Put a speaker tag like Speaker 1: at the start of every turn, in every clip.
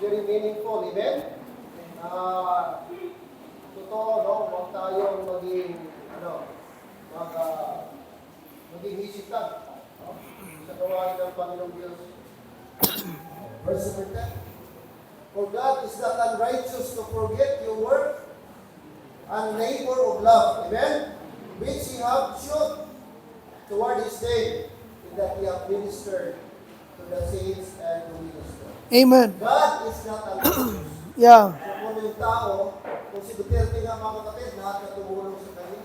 Speaker 1: very meaningful. Amen? Totoo, no? Huwag tayong maging hisitan, no? Sa gawain ng Panginoong Diyos. Verse number 10. For God is not unrighteous to forget your work and labor of love, amen? Which ye have shown toward His day, in that ye have ministered to the saints and to minister.
Speaker 2: Amen.
Speaker 1: God is not unrighteous.
Speaker 2: Yeah.
Speaker 1: So kung yung tao, kung si Duterte nga mga kapatid, lahat na tumulong sa kanya,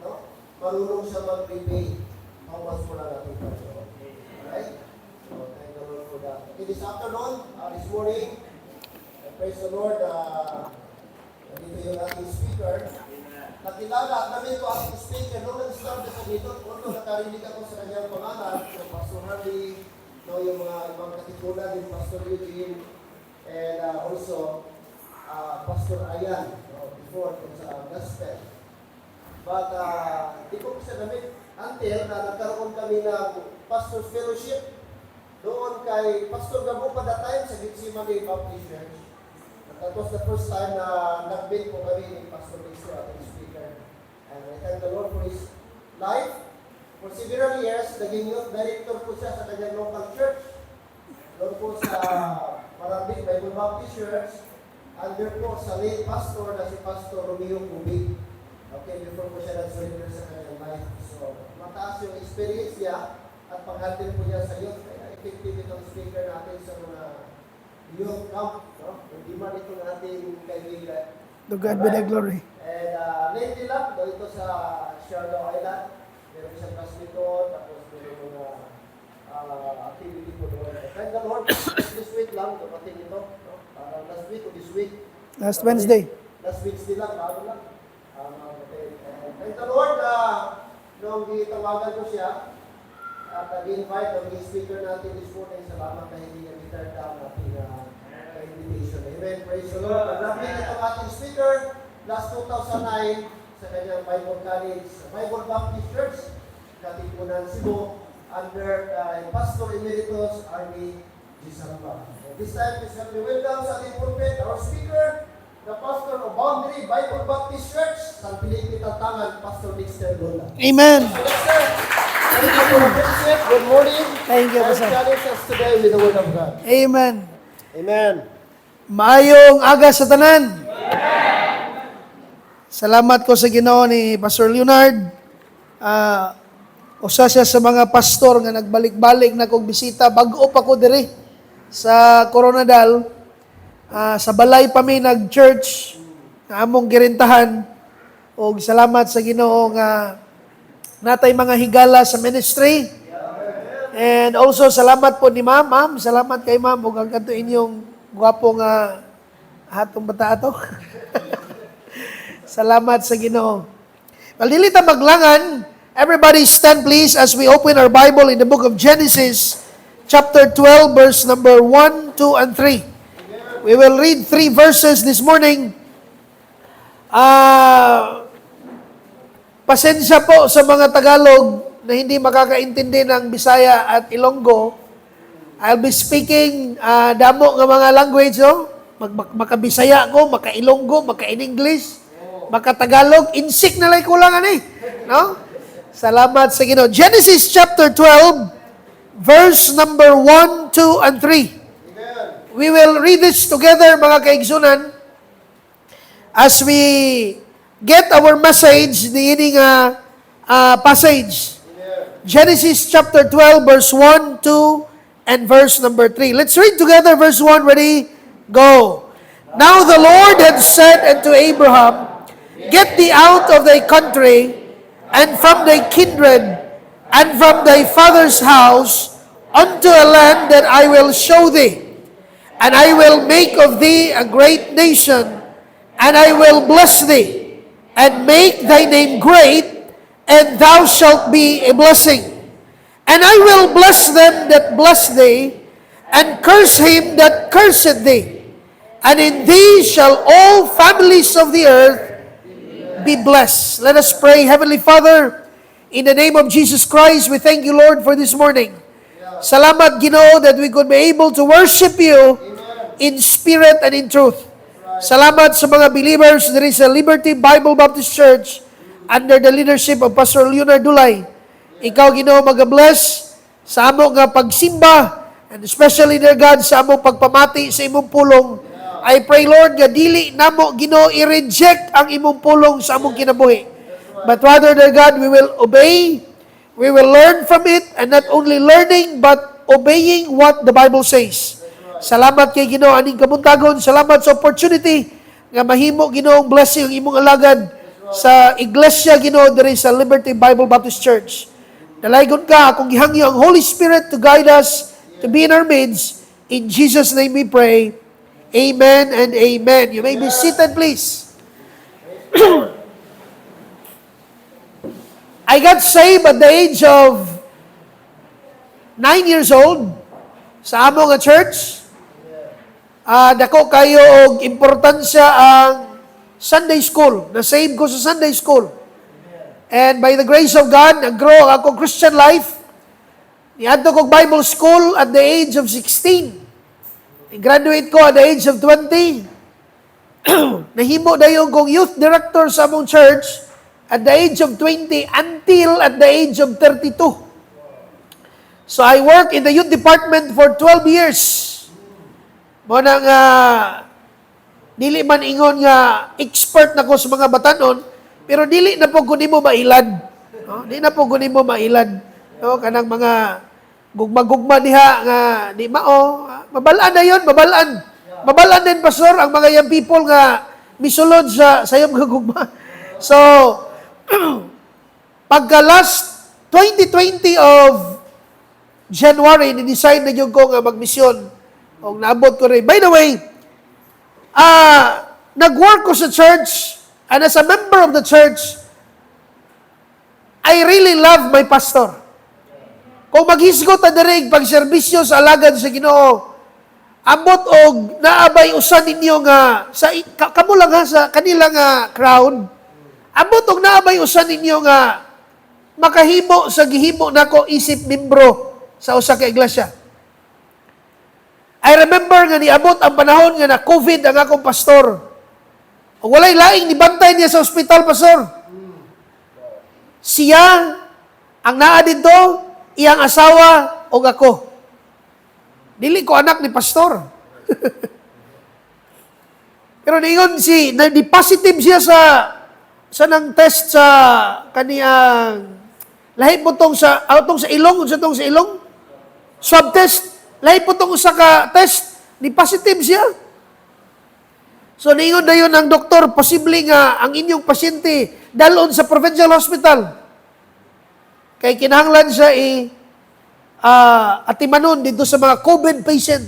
Speaker 1: no? Marunong siya mag-repay. How much mo lang natin pa siya? Alright? So, thank the Lord for that. Okay, this afternoon, this morning, praise the Lord, dito yung ating speaker. Nakilala at namin ko ating speaker. Noong nag-start sa dito, kung nakarinig ako sa kanyang pangalan, so Pastor Harvey, no, yung mga ibang katipunan, yung Pastor Eugene, and also Pastor Ayan, no, before sa gospel. But di ko siya namin until na nagkaroon kami ng Pastor Fellowship doon kay Pastor Gabo pa that time sa Gitsimani Baptist Church. That was the first time na nag-meet po kami ni Pastor Dexter, ating speaker. And I thank the Lord for his life. For several years, naging youth director po siya sa kanyang local church. Doon po sa Marambik Bible Baptist Church. Under po sa late pastor na si Pastor Romeo Kubig. Okay, before po siya nag-surrender sa kanyang life. So, mataas yung experience niya at pag-handle po niya sa youth. Kaya effective itong speaker natin sa mga youth camp. No? Hindi man itong ating kaibigan.
Speaker 2: To God be the glory.
Speaker 1: And lately lang, ito sa Shardo Island. Meron isang classmate, tapos meron mga activity po doon. Thank the Lord, this week lang, dumating ito. No? Last week o this week.
Speaker 2: Last Wednesday.
Speaker 1: Last Wednesday lang, bago lang. Thank the Lord, nung gitawagan ko siya, at nag-invite ang speaker natin this morning, salamat na hindi niya gitar down natin invitation. Amen. Praise the Lord. Nag-rapid itong ating speaker last 2009 sa kanyang Bible College, Bible Baptist Church, Katipunan, Cebu, under Pastor Emeritus R.B. Gisamba. This time, please help me welcome sa ating pulpit, our speaker, the pastor of Boundary Bible Baptist Church, San Felipe Tatangan, Pastor Dexter Lola.
Speaker 2: Amen.
Speaker 1: Dexter, thank you for your friendship. Good morning.
Speaker 2: Thank you,
Speaker 1: Let's
Speaker 2: Pastor.
Speaker 1: challenge us today with the Word of God.
Speaker 2: Amen.
Speaker 1: Amen.
Speaker 2: Maayong aga sa tanan. Salamat ko sa Ginoo ni Pastor Leonard. Usa siya sa mga pastor nga nagbalik-balik na kong bisita. Bag-o pa ko diri sa Coronadal. Sa balay pa mi nag-church na among girintahan. O salamat sa Ginoo nga natay mga higala sa ministry. And also salamat po ni Ma'am. Ma'am, salamat kay Ma'am. Huwag ang kanto inyong gwapong hatong bata ato. Salamat sa Ginoo. Well, dili ta maglangan. Everybody stand please as we open our Bible in the book of Genesis, chapter 12, verse number 1, 2, and 3. We will read 3 verses this morning. Pasensya po sa mga Tagalog na hindi makakaintindi ng Bisaya at Ilonggo. I'll be speaking damo nga mga language, no? Maka-Bisaya ko, maka-Ilonggo, maka-in-English, maka-Tagalog, insik na lang kulangan no? Salamat sa Ginoo. Genesis chapter 12, verse number 1, 2, and 3. We will read this together, mga kaigsunan, as we get our message, the ining passage. Genesis chapter 12, verse 1, 2, and verse number 3. Let's read together verse 1. Ready? Go. Now the Lord had said unto Abraham, Get thee out of thy country, and from thy kindred, and from thy father's house, unto a land that I will show thee. And I will make of thee a great nation, and I will bless thee, and make thy name great, and thou shalt be a blessing. And I will bless them that bless thee, and curse him that curseth thee. And in thee shall all families of the earth be blessed. Let us pray. Heavenly Father, in the name of Jesus Christ, we thank you, Lord, for this morning. Salamat, Ginoo, that we could be able to worship you in spirit and in truth. Salamat sa mga believers there is a Liberty Bible Baptist Church under the leadership of Pastor Leonard Dulay. Ikaw, Ginoo, mag-bless sa amo nga pagsimba, and especially, dear God, sa amo pagpamati sa imong pulong. I pray, Lord, nga dili namo, Ginoo, i-reject ang imong pulong sa among kinabuhi. But rather, dear God, we will obey, we will learn from it, and not only learning, but obeying what the Bible says. Salamat kay Ginoo aning kabuntagon. Salamat sa opportunity nga mahimo, Ginoo, ang blessing ang imong alagad sa iglesia, Ginoo, there is a Liberty Bible Baptist Church. Dalaygon ka, akong gihangyo ang Holy Spirit to guide us, to be in our midst. In Jesus' name we pray. Amen and amen. You may be seated, please. I got saved at the age of 9 years old sa amo nga church. Dako kayo og importansya ang Sunday school. Na-save ko sa Sunday school. And by the grace of God, nag-grow ako Christian life. Niadto ko Bible school at the age of 16. I-graduate ko at the age of 20. Nahimo dayon kong youth director sa among church at the age of 20 until at the age of 32. So I work in the youth department for 12 years. Mo nang dili man ingon nga expert na ko sa mga batanon, pero dili na po kunin mo mailad. No? Di na po kunin mo mailad. No? Kanang mga gugma-gugma diha nga di mao. Mabalaan na yun, mabalaan. Mabalaan din, Pastor, ang mga young people nga misulod sa sayong gugma. So, pagka last 2020 of January, ni-decide na yung ko nga magmisyon. O naabot ko rin. By the way, nag-work ko sa church, and as a member of the church, I really love my pastor. Kung maghisgot na dirig pag-serbisyo sa alagad sa Ginoo, abot og naabay usan ninyo nga, sa, kamo lang ha, sa kanila nga crowd, abot og naabay usan ninyo nga, makahimo sa gihimo nako isip membro sa usa ka iglesia. I remember nga niabot ang panahon nga na COVID ang akong pastor. O walay laing nibantay niya sa ospital, Pastor. Siya ang naa dito, iyang asawa o ako. Dili ko anak ni pastor. Pero niingon di positive siya sa nang test sa kaniyang lahi po tong sa ilong, unsa tong sa ilong? Swab test. Lahi po tong usa ka test, di positive siya. So niingon dayon ang doktor, posible nga ang inyong pasyente dalon sa provincial hospital. Kay kinahanglan siya atimanon dito sa mga COVID patient.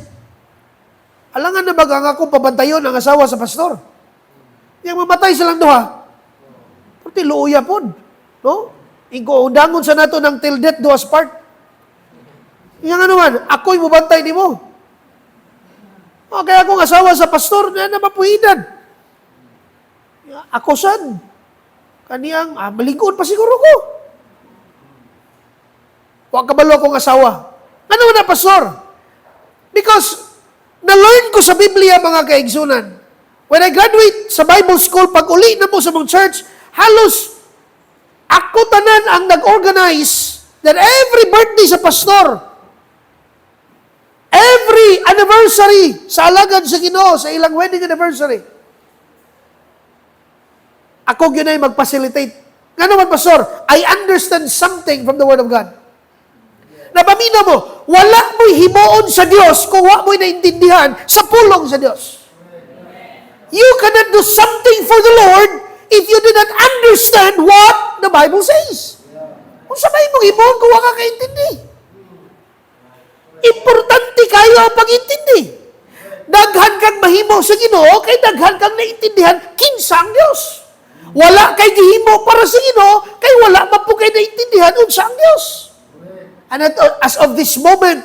Speaker 2: Alangan na ba ang akong pabantayon ang asawa sa pastor? Yang mamatay silang duha. Pati luuya po. No? Iko undangon sa nato ng till death do us part. Yang naman, ako'y mabantay ni mo. O, kaya akong asawa sa pastor na mapuhidan. Ako sad. Kaniyang, malingkod pa siguro ko. Huwag kabalo akong asawa. Ano na, pastor? Because, na-learn ko sa Biblia, mga kaigsunan. When I graduate sa Bible school, pag uli na mo sa mong church, halos, ako tanan ang nag-organize that every birthday sa pastor, every anniversary sa alagad sa Ginoo, sa ilang wedding anniversary, ako yun ay mag-facilitate. Nga naman, Pastor, I understand something from the Word of God. Napamina mo, wala mo'y himuon sa Diyos kung wala mo'y naintindihan sa pulong sa Diyos. You cannot do something for the Lord if you do not understand what the Bible says. Kung sabay mong himuon kung wala ka kaintindi. Importante kayo ang pag-intindi. Daghan kang mahimo sa Ginoo, kay daghan kang naintindihan kinsa ang Dios. Wala kay gihimo para sa Ginoo, kay wala man po kay naintindihan unsa ang Dios. And as of this moment,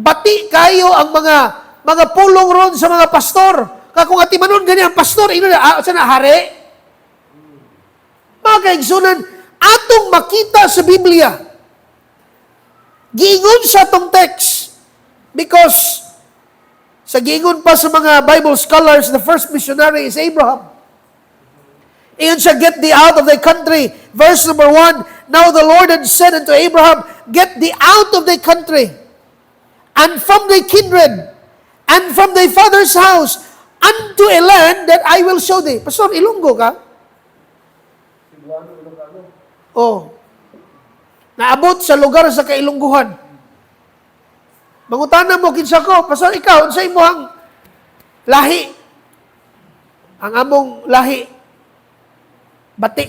Speaker 2: bati kayo ang mga pulong ron sa mga pastor. Kung atimanon gani ang pastor, sa hari. Mga kaigsunan, atong makita sa Biblia, giingon sa atong text, because Sa giingon pa sa mga Bible scholars, the first missionary is Abraham. Iyon siya, get thee out of thy country. Verse number 1, now the Lord had said unto Abraham, get thee out of thy country, and from thy kindred, and from thy father's house, unto a land that I will show thee. Pastor, Ilonggo ka? Oh. Naabot sa lugar sa kailungguhan. Mangutana mo, kinsa ko, Pastor, ikaw, sa imuhang lahi. Ang among lahi, bati.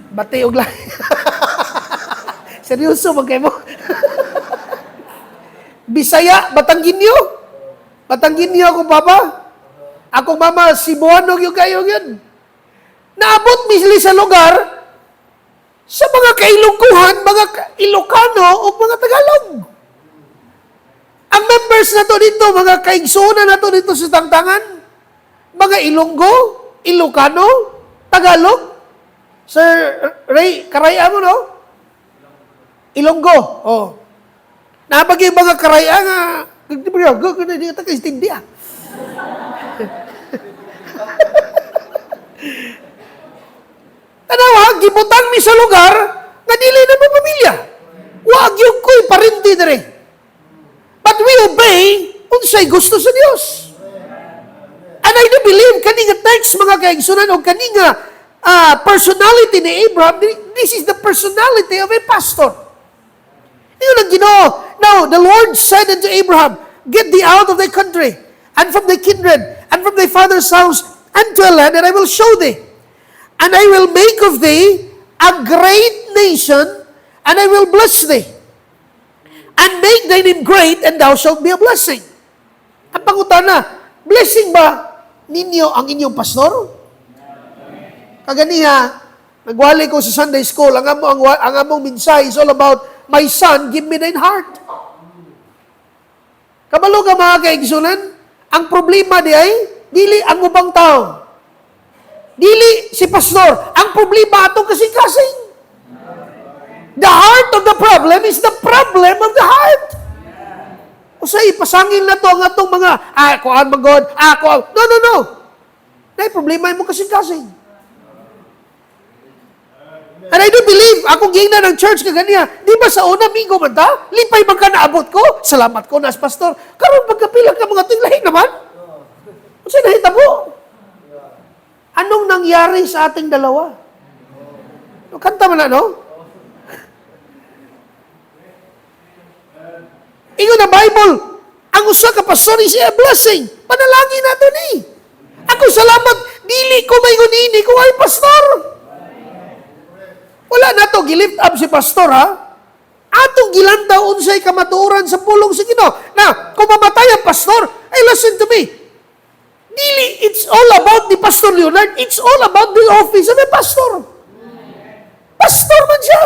Speaker 2: Bati og lahi. Seryoso, magkay mo. Bisaya, Batangginyo. Batangginyo akong papa. Akong mama, Cebuano yung kayo yun. Naabot misli sa lugar, sa mga kailungguhan, mga Ilocano o mga Tagalog. Ang members na to dito, mga kaigsunan na to dito sa Tangtangan, mga Ilonggo, Ilocano, Tagalog. Sir Ray, karaya mo, no? Ilonggo. Oh. Nabagi mga karaya nga, hindi ka istindi ah. Tanawa, gibutang mi sa lugar, nga dili na mo pamilya. Wag yung ko'y parinti dere. But we obey unsay gusto sa Dios. And I do believe kaninga text mga kaigsunan o kaninga personality ni Abraham, this is the personality of a pastor. Yun ang Ginoo. Now, the Lord said unto Abraham, get thee out of thy country, and from thy kindred, and from thy father's house, unto a land that I will show thee. And I will make of thee a great nation, and I will bless thee. And make thy name great, and thou shalt be a blessing. Ang pangutana, blessing ba ninyo ang inyong pastor? Kaganiha, nagwali ko sa Sunday school, ang among minsay is all about, my son, give me thine heart. Kabalo ka mga kaigsunan, ang problema di ay, dili ang ubang tao. Dili si pastor. Ang problema atong kasing-kasing. The heart of the problem is the problem of the heart. O sa ipasangil na to ang atong mga, kuhaan magod, kuhaan. No. Dahil problema mo kasing-kasing. And I do believe, akong gina ng church kaganiya, di ba sa una, mingo man ta? Lipay man ka naabot ko? Salamat ko na as pastor. Karon pagkapilang ka mga tinglahin naman. O sa nahitabo? Anong nangyari sa ating dalawa? Kanta man na, no? Ingon na Bible, ang usa ka pastor is a blessing. Panalangin nato ni. Ako salamat, dili ko maingon ini ko ay pastor. Wala na to, gilift up si pastor, ha? Atong gilantaw unsay kamatuoran sa pulong sa Ginoo. Na, kung mamatay ang pastor, hey, listen to me. Dili, it's all about the Pastor Leonard. It's all about the office of a pastor. Pastor man siya.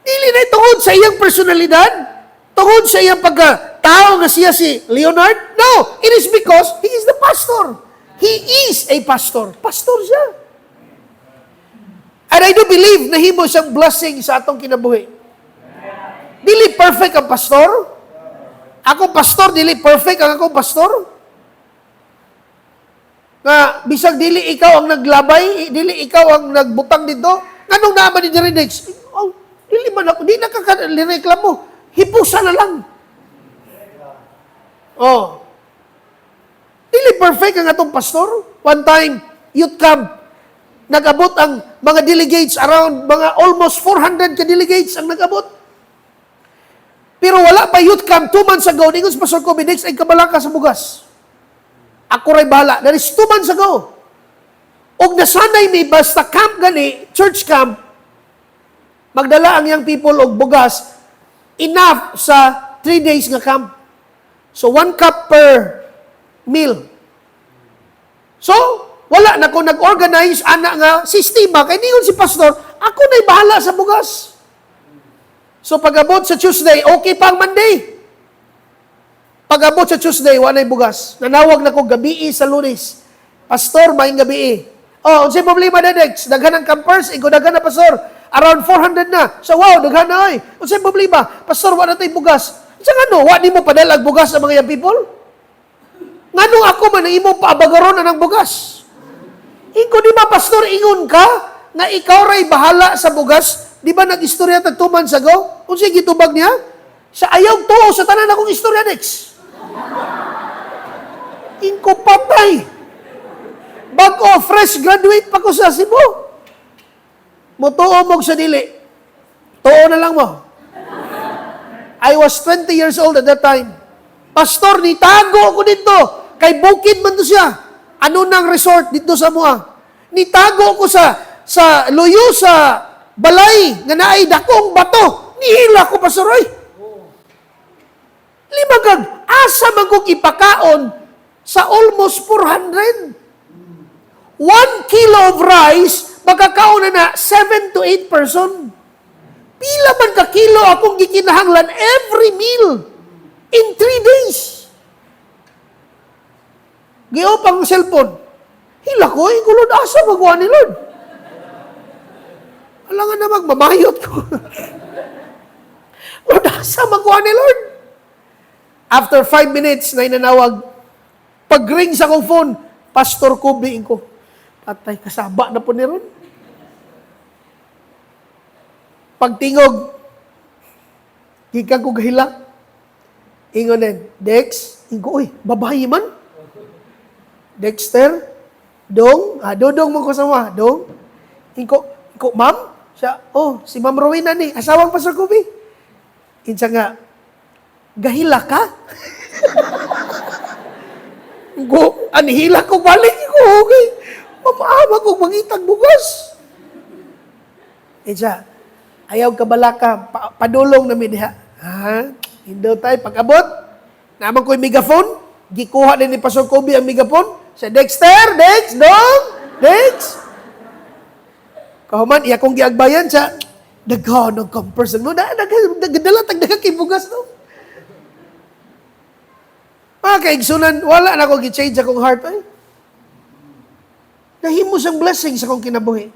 Speaker 2: Dili na tungod sa iyang personalidad, tungod sa iyang pagkatao nga siya si Leonard. No, it is because he is the pastor. He is a pastor. Pastor siya. And I do believe na himo siyang blessing sa atong kinabuhi. Dili perfect ang pastor. Ako pastor, dili perfect ang akong pastor. Nga, bisag dili ikaw ang naglabay, dili ikaw ang nagbutang dito. Nganong naman ni Direnex? Oh, dili man ako, di nakakalireklamo. Hipusa na lang. Oh. Dili perfect ang atong pastor. One time, youth camp, nag-abot ang mga delegates, around mga almost 400 ka-delegates ang nag-abot. Pero wala pa youth camp 2 months ago, ningon sa Pastor Kobe, next ay kabalaka sa bugas. Ako ray bala. That is 2 months ago. Og nasanay mi, basta camp gani, church camp, magdala ang young people og bugas, enough sa 3 days nga camp. So 1 cup per meal. So, wala na ko nag-organize ana nga sistema kay ningon si pastor, ako na'y bahala sa bugas. So pag-abot sa Tuesday, okay pa ang Monday. Pag-abot sa Tuesday, wala na'y bugas. Nanawag na ko gabi sa Lunes. Pastor, maing gabi. Oh, unsay problema na next? Daghan ang campers, iko daghan na pastor. Around 400 na. So wow, daghan na ay. Unsay problema? Pastor, wala tayong bugas. Sa ano, wa di mo padalag bugas sa mga young people? Ngano ako man ang imo paabagaron na ng bugas? Ikaw di ba, pastor, ingon ka na ikaw ray bahala sa bugas? Di ba nag-istorya tagtuman sa go? Kung sige gitubag niya, sa ayaw tuo sa tanan akong istorya next. Inko patay. Bago, fresh graduate pa ko sa Cebu. Mutuo mo sa dili. Tuo na lang mo. I was 20 years old at that time. Pastor, nitago ko dito. Kay Bukid man to siya. Ano nang resort dito sa mua? Nitago ko sa luyo sa balay nga naay dakong bato. Nihila ko, Pastor Roy. Limagag, asa magog ipakaon sa almost 400. 1 kilo of rice, magkakaon na 7 to 8 person. Pila man ka kilo akong gikinahanglan every meal in 3 days. Giopang cellphone. Hila ko, Lord, asa magawa ni Lord? Alangan na magmamayot ko. Lord, asa magawa ni Lord? After 5 minutes na inanawag, pag-ring sa akong phone, Pastor Kobe ko. Patay, kasaba na po ni Ron. Pagtingog, gikan ko gahila. Ingon din, Dex, ingo, uy, babae man. Dexter, Dong, Dodong mo ko sama, Dong. Inko, ma'am? Siya, si Ma'am Rowena ni, asawang Pastor Kobe. Insa nga, gahila ka? Inko, anihila ko balik ko, okay. Mamaama ko mangitag bugas. Insa, ayaw ka balaka, padulong namin diha. Ha? Hindi tayo, pag-abot, naman ko yung megaphone, gikuha din ni Pastor Kobe ang megaphone, sa Dexter, Dex, Dong, Dex. Kahuman, iya kong giagbayan sa, daghan ng person mo, dagadala, tagdagakibugas no. Mga kaigsunan, wala na akong gi-change akong heart, eh. Nahimo siyang blessing sa akong kinabuhi.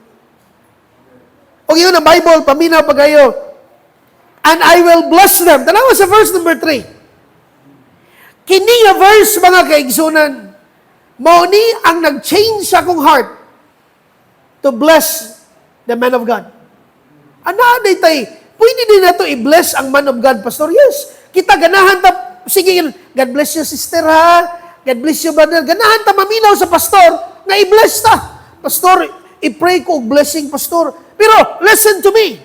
Speaker 2: O yun ang Bible, paminaw pa kayo. And I will bless them. Tanawa sa verse number 3. Kini nga verse, mga kaigsunan, mao ni ang nag-change sa akong heart to bless the man of God. Ana, day pwede din na to i-bless ang man of God, Pastor? Yes. Kita ganahan ta, sige, God bless you, sister, ha? God bless you, brother. Ganahan ta maminaw sa pastor, na i-bless ta. Pastor, i-pray ko blessing, Pastor. Pero, listen to me.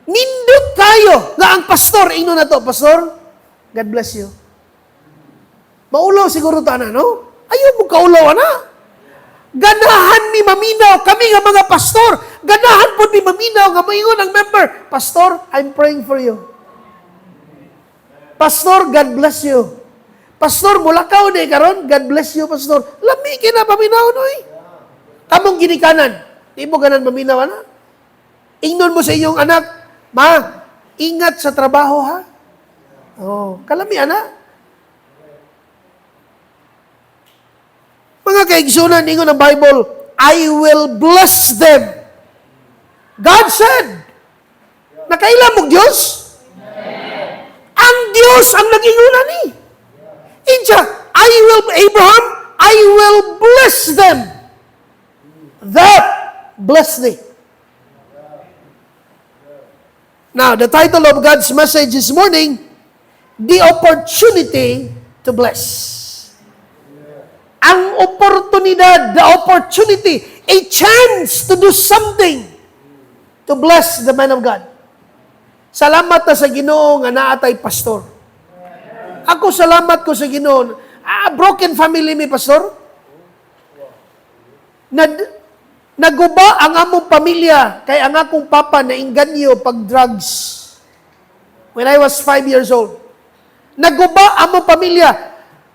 Speaker 2: Nindot kayo nga ang pastor, ino na to, Pastor, God bless you. Maulaw siguro ta na, no? Ayaw mo kaulaw na. Ganahan mi maminaw, kami nga mga pastor, ganahan po mi maminaw, nga maingon ang member, Pastor, I'm praying for you. Pastor, God bless you. Pastor, mulakaw na karon, God bless you, Pastor. Lami kina paminaw, no eh. Kamong ginikanan, di mo ganan maminaw, na? Ingnon mo sa inyong anak, ma, ingat sa trabaho, ha? Kalami, anak. Mga kaigsunan, ingon ng Bible, I will bless them. God said, nakailan mong Diyos? Ang Diyos ang nag-ingunan ni. Inja, Abraham, I will bless them. That bless thee. Now, the title of God's message this morning, the opportunity to bless. Ang oportunidad, the opportunity, a chance to do something to bless the man of God. Salamat na sa Ginoo nga naatay pastor. Ako salamat ko sa Ginoo. Broken family mi, Pastor. Naguba ang among pamilya kay ang akong papa na inganyo pag drugs. When I was 5 years old. Naguba among pamilya.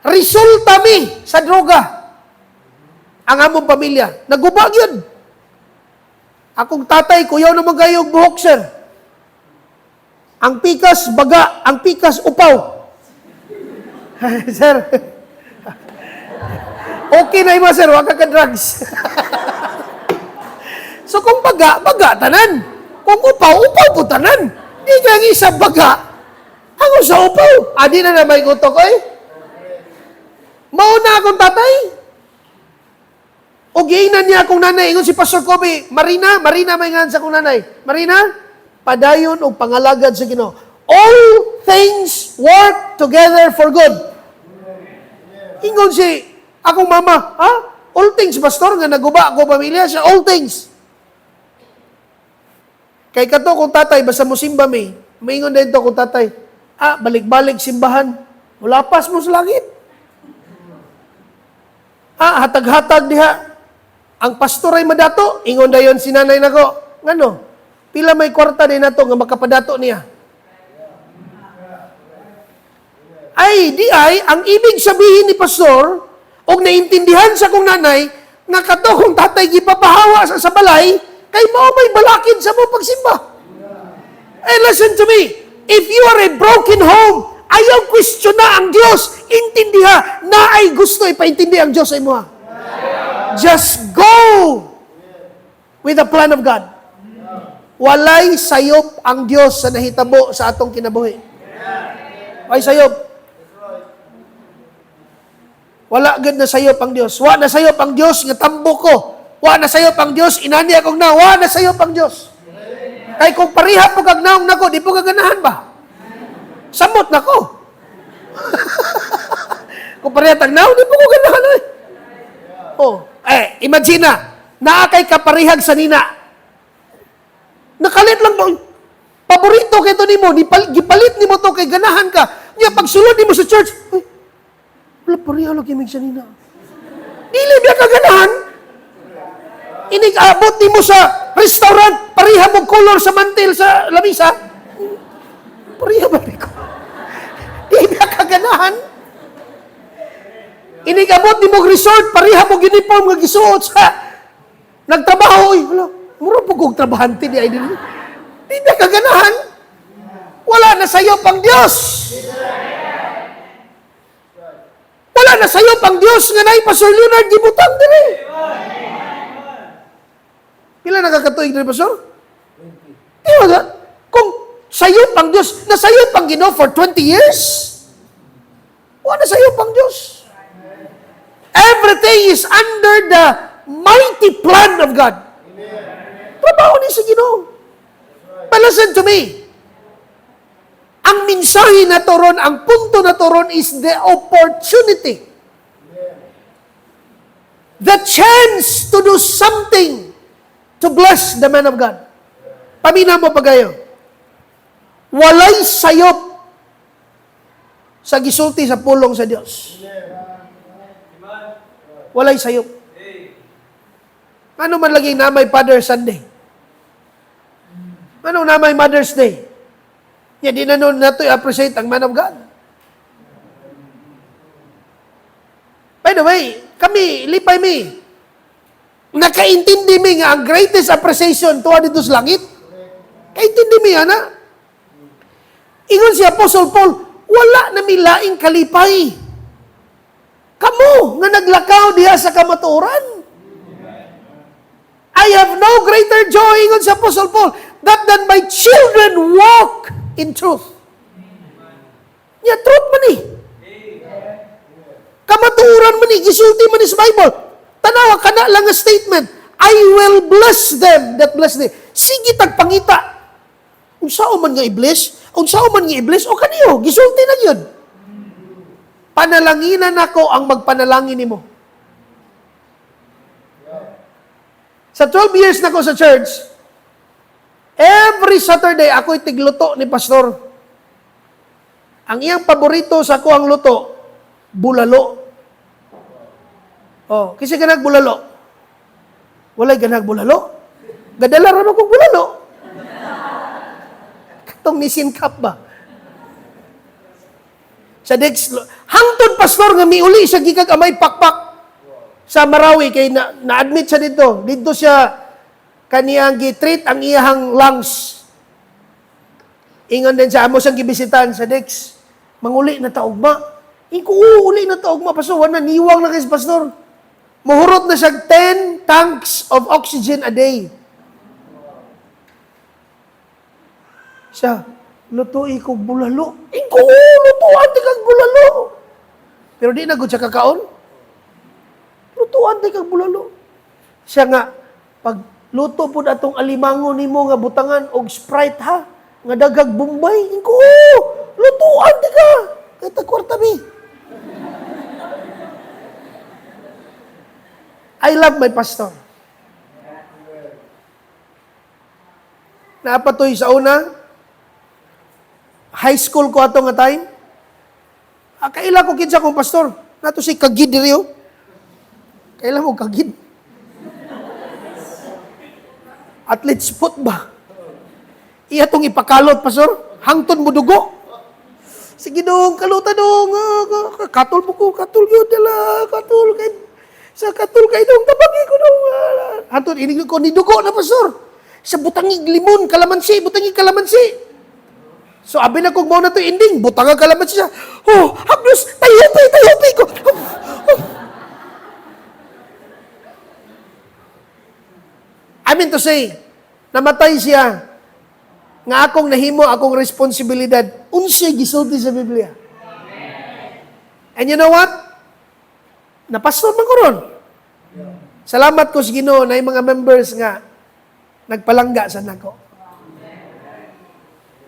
Speaker 2: Resulta mi sa droga. Ang among pamilya. Naguba yun. Akong tatay, kuyaw na magayog buhok, sir. Ang pikas, baga. Ang pikas, upaw. Sir. Okay na ima, sir. Wag ka drugs. So kung baga, tanan. Kung upaw po tanan. Di kaya isa baga. Ako sa upaw. Adi na na may gutok eh. Mauna akong tatay. O giinan niya akong nanay. Ingon si Pastor Kobe, Marina may ngan sa akong nanay. Marina, padayon o pangalagad sa Ginoo. All things work together for good. Ingon si akong mama, ha? All things, pastor, nga naguba ako pamilya siya, all things. Kay kato kung tatay, basta mo simba may ingon din to kung tatay, balik-balik simbahan, mulapas mo sa langit. Hatag-hatag diha. Ang pastor ay madato, ingon dayon si nanay nako, ngano, pila may kwarta din nato nga makapadato niya. Ang ibig sabihin ni pastor, og naintindihan sa kong nanay, nga kato kung tatay gipapahawa sa balay, kay mo may balakid sa mo pagsimba. Listen to me, if you are a broken home, ayaw question na ang Diyos, intindiha na ay gusto ipaintindi ang Diyos sa imo. Just go with the plan of God. Walay sayop ang Diyos sa nahitabo sa atong kinabuhi. Walay sayop. Wala gud na sayop ang Diyos. Wa na sayop ang Diyos nga tambo ko. Wa na sayop ang Diyos inani akong na. Wa na sayop ang Diyos. Kay kung pariha po kag naong nako, di po kaganahan ba? Samot nako. Kung pariha tag naong, di po ko ganahan imagine na kay kaparihag sa nina. Nakalit lang ba? Paborito kay to nimo, gipalit nimo to kay ganahan ka. Nya pagsulod nimo sa church, wala pariha lagi mig sa nina. Dili biya kaganahan. Inig-abot nimo sa restaurant, pariha mo color sa mantel sa lamisa. Pariha ba ko? Di biya kaganahan. Inig-abot nimo resort, pariha mo uniform nga gisuot sa nagtrabaho. Wala, mura po kong trabahante di ay din. Di biya kaganahan. Wala na sayo pang Diyos. Wala na sayo pang Diyos nga na Pastor Leonard gibutang din eh. Pila nakakatuig na Pastor? 20. Diba kung sayo pang Diyos, nasayo pang Ginoo for 20 years, wala na sayo pang Diyos. Everything is under the mighty plan of God. Trabaho ni sa Ginoo. But listen to me. Ang mensahe na toron, ang punto na toron is the opportunity. The chance to do something to bless the man of God. Pamina mo pagayo. Walay sayop sa gisulti sa pulong sa Dios. Walay sayop. Ano man lagi namay Father's Sunday? Ano namay Mother's Day? Di na nun nato i-appreciate ang man of God. By the way, kami, lipay mi, nakaintindi mi nga ang greatest appreciation tuwa dito sa langit. Kaintindi mi, ana? Ingon si Apostle Paul, wala na mi laing kalipay. Kamu, nga naglakaw diha sa kamatuoran. I have no greater joy, ingon si Apostle Paul, that my children walk in truth. Truth man eh. Kamatuoran man eh, gisulti man eh sa Bible. Tanawa ka na lang nga statement, I will bless them that bless thee. Sige tagpangita. Unsao man nga i-bless, unsao man nga i-bless, o kaniyo, gisulti na yun. Panalanginan ako ang magpanalangin nimo. Sa 12 years na ko sa church, every Saturday, ako'y tigluto ni pastor. Ang iyang paborito sa ko ang luto, bulalo. Kasi ganag bulalo. Walay ganag bulalo. Gadala raman kong bulalo. Katong nisin cup ba? Sa Dex, hangtod pastor nga miuli siya gikag amay pakpak sa Marawi kay na-admit siya dito. Dito siya kaniyang gitreat ang iyahang lungs. Ingon din siya, amo siyang gibisitan sa Dex. Manguli na taugma. Uli na taugma, pastor. Wala, niwang na kayo, pastor. Muhurot na siya 10 tanks of oxygen a day. Siya, Lutuin kong bulalo. Iko, lutuan di kang bulalo. Pero di na gud siya kakaon. Lutuan di kang bulalo. Siya nga, pag luto po atong alimango nimo nga butangan og Sprite ha, nga dagag Bombay. Iko, lutuan di ka. Kaya tagkwarta mi. I love my pastor. Naapatoy sa una, high school ko ato nga time. Kaila ko kinsa kong pastor. Nato si Kagid diri oh. Kaila mo Kagid. Athlete's foot ba? Iya tong ipakalot, pastor. Hangton mo dugo. Sige dong, kaluta dong. Katol mo ko, katol yun dala. Katol kay sa katol kay dong, tabagi ko dong. Hangton, inig ko ni dugo na, pastor. Sa butangig limon, kalamansi, butangig kalamansi. So, abi na kung mo na ito ending, butang ang kalamansi siya. Oh, haplos, tayo ko. I mean to say, namatay siya. Nga akong nahimo, akong responsibilidad. Unsay gisulti sa Biblia. And you know what? Napastor man ko ron. Salamat ko sa Ginoo na yung mga members nga nagpalangga sa nako.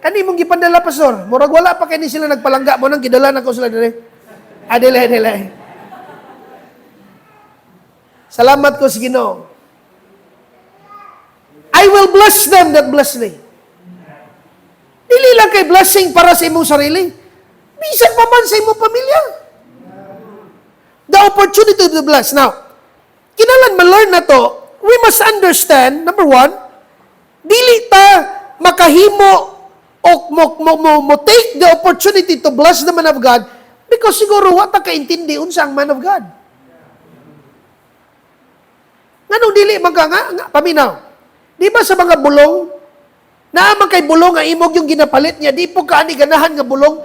Speaker 2: Kani mong gipandala, pastor. Murag wala pa kani sila nagpalangga mo nang gidala nako sila dire. Adele. Salamat ko sa Ginoo. I will bless them that bless me. Dili lang kay blessing para sa imong sarili. Bisan pa man sa imong pamilya. The opportunity to bless. Now, kinalan ma-learn na to, we must understand, number one, dili ta makahimo o mo take the opportunity to bless the man of God because siguro wa ta kaintindi unsa ang man of God. Nganong dili man ka nga paminaw? Di ba sa mga bulong, naaman kay bulong nga imog yung ginapalit niya, di po ka ani ganahan nga bulong,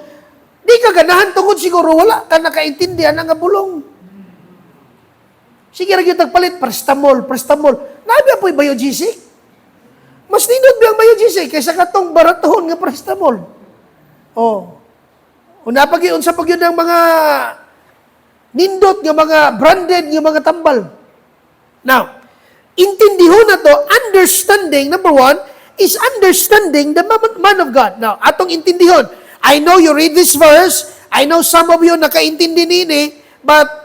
Speaker 2: di ka ganahan tungod siguro wala ka nakaintindihan nga bulong. Sige rin yung tagpalit, prestamol. Nabi apo'y biogesic. Mas nindot biyang biogesic kaysa katong baratohon nga prestamol. Oh. Unapag yun sa pag yun ng mga nindot nga mga branded nga mga tambal. Now, intindihon na to, understanding, number one, is understanding the man of God. Now, atong intindihon. I know you read this verse, I know some of you nakaintindi nini, but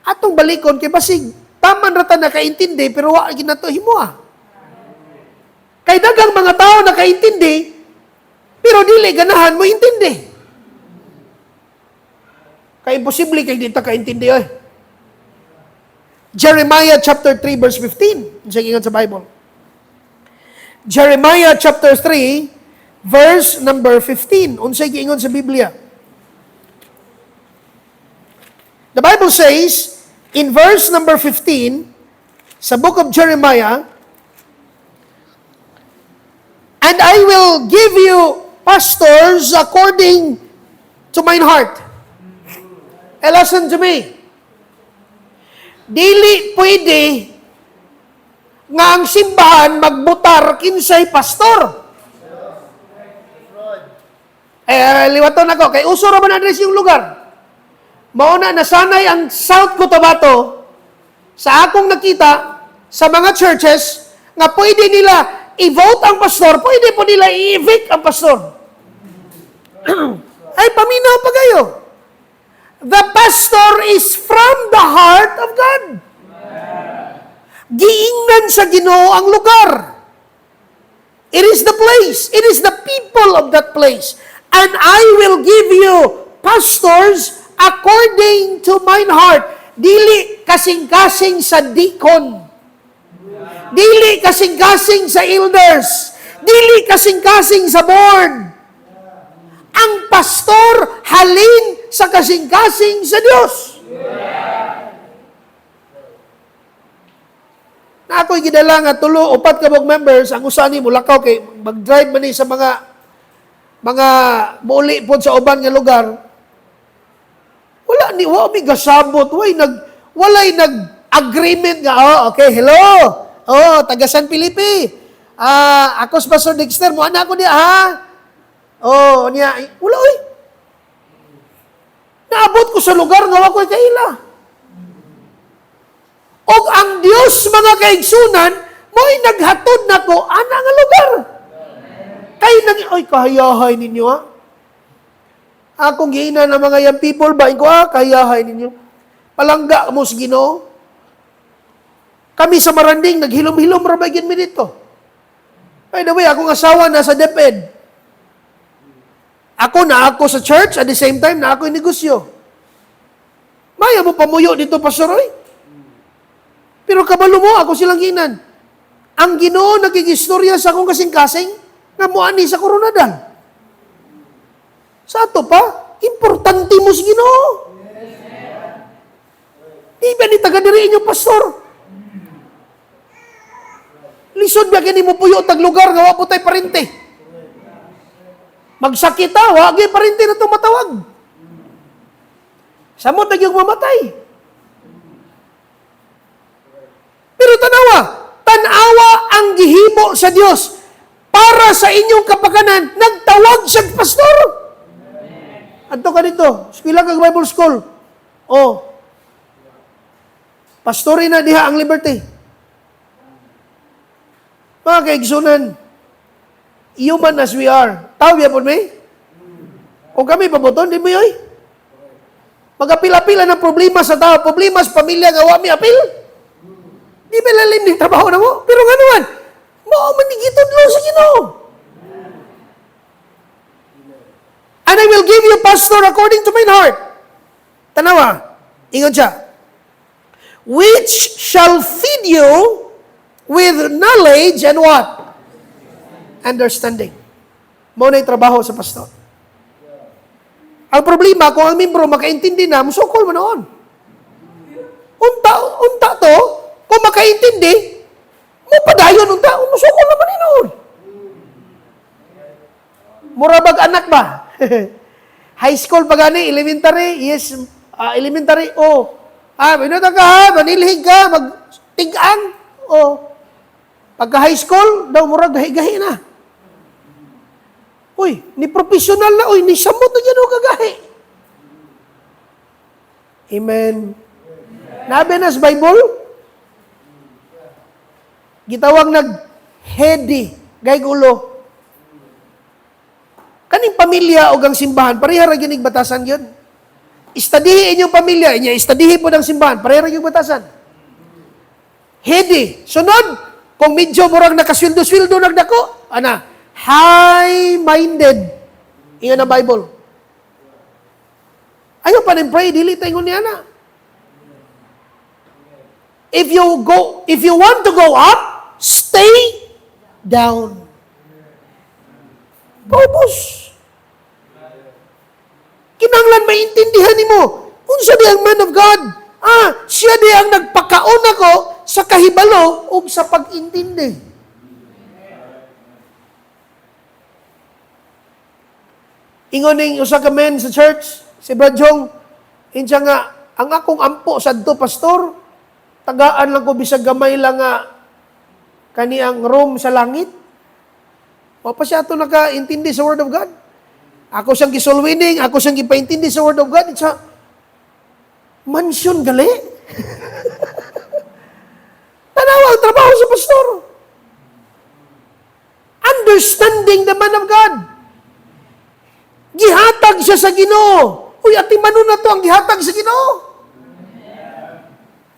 Speaker 2: atong balikon kay basig taman rata nakaintindi pero wa ginato himuha. Kay dagang mga tao nakaintindi pero dili ganahan mo intindi. Kay imposible kay di ta kaintindi oy. Jeremiah chapter 3 verse 15. Unsa gingon sa Bible? Jeremiah chapter 3 verse number 15. Unsa gingon sa Biblia? The Bible says, in verse number 15, sa book of Jeremiah, and I will give you pastors according to mine heart. Listen to me. Dili pwede nga ang simbahan magbutar kinsay pastor. Liwaton ako, kay uso ra man address yung lugar. Mauna nasanay ang South Cotabato sa akong nakita sa mga churches nga pwede nila i-vote ang pastor, pwede po nila i-evict ang pastor. Ay, paminaw pa kayo. The pastor is from the heart of God. Giingnan sa Ginoo ang lugar. It is the place. It is the people of that place. And I will give you pastors according to mine heart. Dili kasing-kasing sa deacon. Dili kasing-kasing sa elders. Dili kasing-kasing sa board. Ang pastor halin sa kasing-kasing sa Dios. Na ako'y gidala nga tulo, upat ka mga members, ang usani mo lakaw kay mag-drive man sa mga muli po sa uban nga lugar. Wala mi gasabot, walay nag-agreement nga, okay, hello, taga San Felipe, ako si Pastor Dexter, mo anak ko niya, ha? Oh, niya, wala oy. Naabot ko sa lugar nga wako'y kaila. Og ang Dios mga kaigsunan, mo'y naghatod nako ana nga lugar. Kay nang oy kahayahay ninyo ha. Akong giina ng mga young people ba ko kahayahay ninyo. Palangga mo sa Ginoo. Kami sa Maranding naghilom-hilom ra ba gyud mi dito. By the way, akong asawa na sa DepEd. Ako sa church, at the same time, na ako yung negosyo. Maya mo pamuyo dito, Pastor Roy. Pero kabalo mo, ako silang ginan. Ang Ginoo nagigistorya sa akong kasing-kasing, nga muani sa koronadal. Sa ato pa, importante mo sa Ginoo. Di ba ni taga-diri inyo, Pastor? Lisod ba kini mo puyo tag lugar nga wa po tay parente? Magsakit wag gyud parente na to matawag. Samot na yung mamatay. Pero tanawa ang gihimo sa Dios para sa inyong kapakanan, nagtawag siya pastor. Adto ka dito, eskwela kag Bible School. Oh. Pastorin na diha ang Liberty. Mga kaigsunan, human as we are, tao biya po may? O kami pabuton, di mo yoy? Magapila-pila ng problema sa tao, problema sa pamilya, gawa mi apil? Di ba lalim ng trabaho na mo? Pero nga naman, manigitod lo sa Ginoo. And I will give you, pastor, according to mine heart. Tanawa, ingon siya, which shall feed you with knowledge and what? Understanding. Mo na yung trabaho sa pastor. Ang problema, kung ang membro makaintindi na, musukol mo noon. Unta to, kung makaintindi, mo padayon unta, musukol naman noon. Murabag anak ba? High school pa gani, elementary, yes, elementary, minuta ka ha, manilhig ka, magtigang, pagka high school, daw murag gahi-gahi na. Uy, ni professional na, ni samot na dyan o kagahi. Amen. Nabi na sa Bible, gitawag nag-heady, gay gulo. Kaning pamilya o gang simbahan, pareha ra ginig batasan yun. Istadihi inyong pamilya, istadihi po ng simbahan, pareha ra yung batasan. Heady. Sunod, kung medyo murag nakaswildo-swildo nagdako, high-minded. Iyan ang Bible. Ayaw pa rin pray, dili tayo niya na. If you want to go up, stay down. Purpose. Kinanglan maintindihan nimo. Unsa di ang man of God? Siya di ang nagpakaon ako sa kahibalo o sa pag-intindi. Ingon ning usa ka men sa church, si Brad Jong, insya nga, ang akong ampo sadto pastor, tagaan lang ko bisag gamay lang nga kaniyang room sa langit. Wa pa siya ato nakaintindi sa Word of God. Ako siyang gisulwining, ako siyang gipaintindi sa Word of God. It's a mansion gali. Tanawa ang trabaho sa pastor. Understanding the man of God. Gihatag siya sa Ginoo. Uy, ati manon na to ang gihatag sa Ginoo.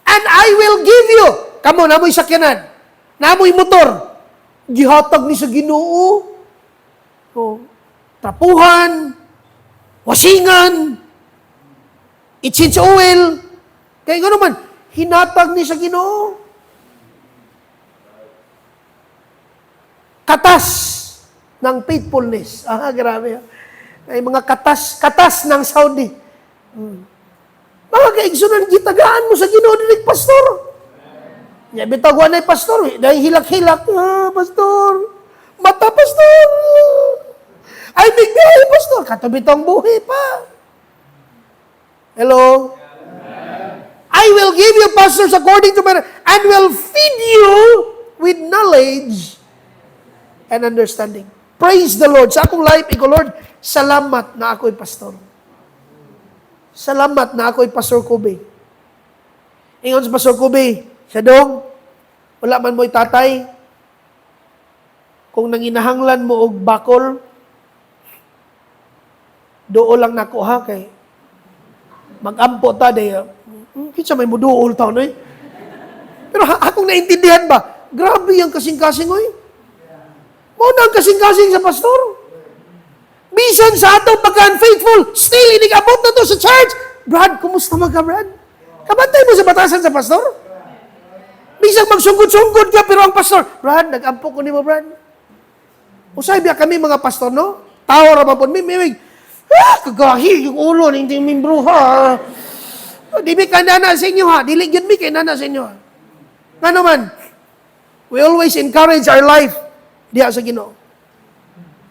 Speaker 2: And I will give you. Kamo, namoy sakyanan. Namoy motor. Gihatag ni sa Ginoo. Trapuhan. Wasingan. I-change oil. Kaya nga naman, hinatag ni sa Ginoo. Katas ng faithfulness. Grabe. Ay mga katas ng Saudi. Mga kaigsunan, gitagaan mo sa Ginoo din pastor. Bitagwan na pastor. Dahil hilak-hilak. Pastor. Mata, pastor. Ay, bigay, pastor. Katubitang buhi pa. Hello? I will give you, pastors, according to my... and will feed you with knowledge and understanding. Praise the Lord. Sa akong life, iko Lord, salamat na ako'y pastor. Salamat na ako'y Pastor Kobe. Ingon sa Pastor Kobe, siya dong, wala man mo'y tatay, kung nanginahanglan mo og bakol, dool lang nako ha, kay mag-ampo ta, day, kitsa may muduol taon eh. Pero akong naintindihan ba, grabe yung kasing-kasing oy. Muna ang kasing-kasing sa pastor. Bisan sa atong pagka-unfaithful, still inig-abot na to sa church. Brad, kumusta man ka, Brad? Kabantay mo sa batasan sa pastor? Bisan magsungod-sungod ka, pero ang pastor, Brad, nag-ampo ko ni mo, Brad. Usay biya kami mga pastor, no? Tao ra ba po, mimig, kagahi yung ulo, hindi membro, ha? Di mi ka nana sa inyo, ha? Dili yun mi kay nana sa inyo, ha? Nga naman, we always encourage our life diya sa Ginoo.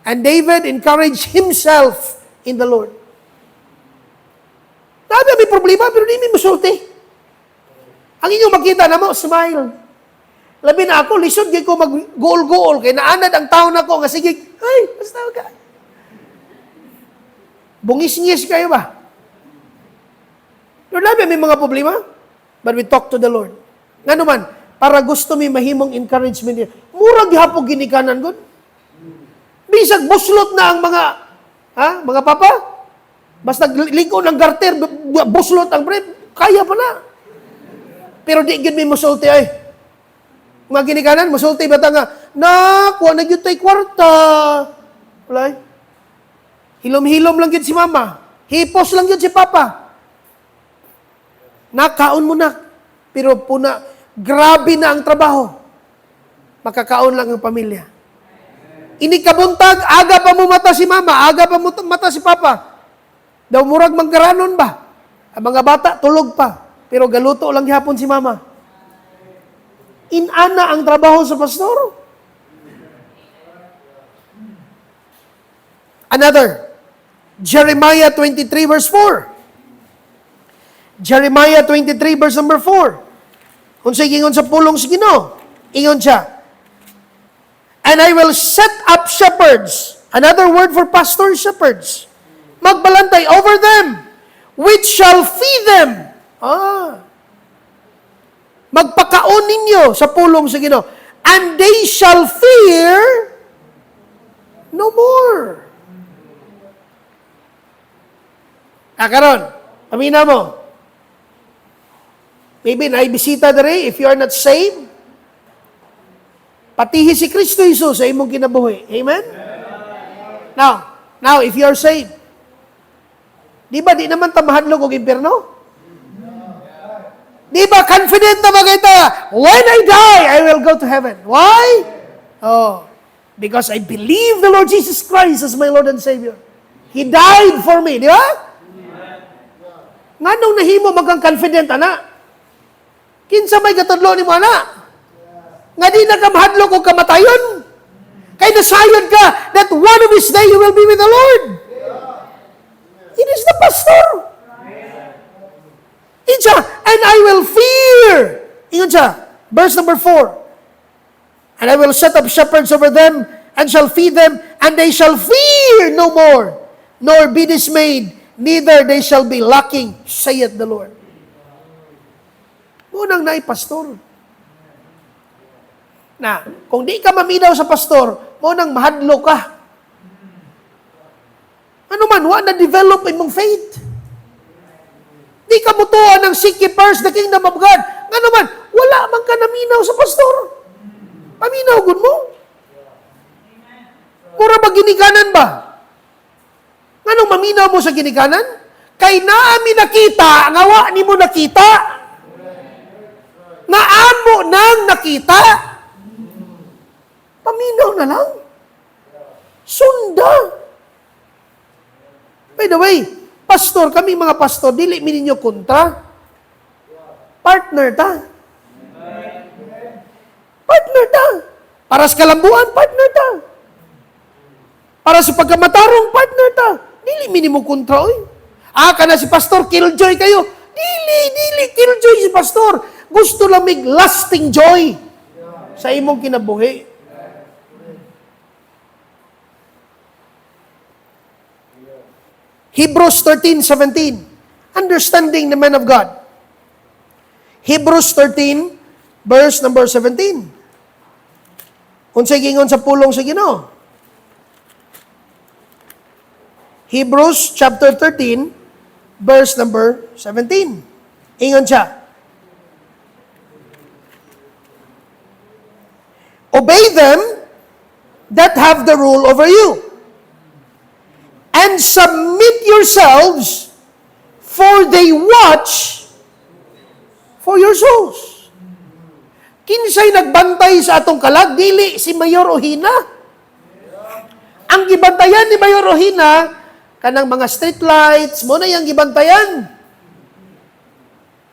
Speaker 2: And David encouraged himself in the Lord. Dami may problema, pero di may musulti. Ang inyong makita na mo, smile. Labi na ako, lisod ko mag-goal-goal, kaya naanad ang taon ako, nga sige, ay, basta ka. Bungis-ngis kayo ba? Pero dami may mga problema, but we talk to the Lord. Nga naman, para gusto may mahimong encouragement niya. Murag hapog ginikanan ko. Bisag buslot na ang mga papa. Basta ligo ng garter, buslot ang bread, kaya pa na. Pero di gid may musulti ay. Mga ginikanan, musulti bata nga, kuha na gyud tay kwarta. Wala. Hilom-hilom lang gyud si mama. Hipos lang gyud si papa. Nakaon mo na. Pero puna, grabe na ang trabaho. Makakaon lang ang pamilya. Inikabuntag, aga pa mo mata si mama, aga pa mo mata si papa. Daw murag manggaranon ba? Ang mga bata, tulog pa. Pero galuto lang gihapon si mama. Inana ang trabaho sa pastor. Another, Jeremiah 23 verse 4. Jeremiah 23 verse number 4. Kung sa ingon sa pulong si Ginoo, ingon siya, and I will set up shepherds. Another word for pastor, shepherds. Magbalantay over them, which shall feed them. Magpakaon ninyo sa pulong sa Ginoo. And they shall fear no more. Karon, amina mo. Maybe naibisita dere if you are not saved. Patihi si Kristo Jesus sa imong kinabuhi. Amen? Now, if you are saved, di ba di naman tamahadlog og impyerno? Di ba confident na magkita, when I die, I will go to heaven. Why? Because I believe the Lord Jesus Christ as my Lord and Savior. He died for me. Di ba? Nga nung nahimo magang confident, ana? Kinsa may katadlo ni mo, ana? Nga di na ka mahadlok o kamatayon. Kaya nasayod ka that one of this day you will be with the Lord. It is the pastor. Ingon siya, and I will fear. Ingon siya, verse number 4. And I will set up shepherds over them, and shall feed them, and they shall fear no more, nor be dismayed, neither they shall be lacking, saith the Lord. Unang naipastor. Na, kung di ka maminaw sa pastor, mo nang mahadlo ka. Ano man, na develop imong faith. Di ka mutuan ng seek ye first the kingdom of God. Ano man, wala man ka naminaw sa pastor. Paminaw gud mo. Mura ba ginikanan ba? Anong maminaw mo sa ginikanan? Kay naami nakita, ngawa ni mo nakita. Naamo nang nakita. Paminaw na lang. Sunda. By the way, pastor, kami mga pastor, dili mi ninyo kontra. Partner ta. Partner ta. Para sa kalambuan, partner ta. Para sa pagkamatarong, partner ta. Dili mi nimo kontra, oy. Kana si pastor, killjoy kayo. Dili, killjoy si pastor. Gusto lang may lasting joy sa imong kinabuhi. Hebrews 13:17. Understanding the man of God. Hebrews 13, verse number 17. Unsay gingon sa pulong sa Ginoo. Hebrews chapter 13, verse number 17. Ingon siya. Obey them that have the rule over you, and submit yourselves, for they watch for your souls. Kinsay nagbantay sa atong kalag, dili si Mayor Ohina. Ang gibantayan ni Mayor Ohina, kanang mga street lights, mo na yung gibantayan.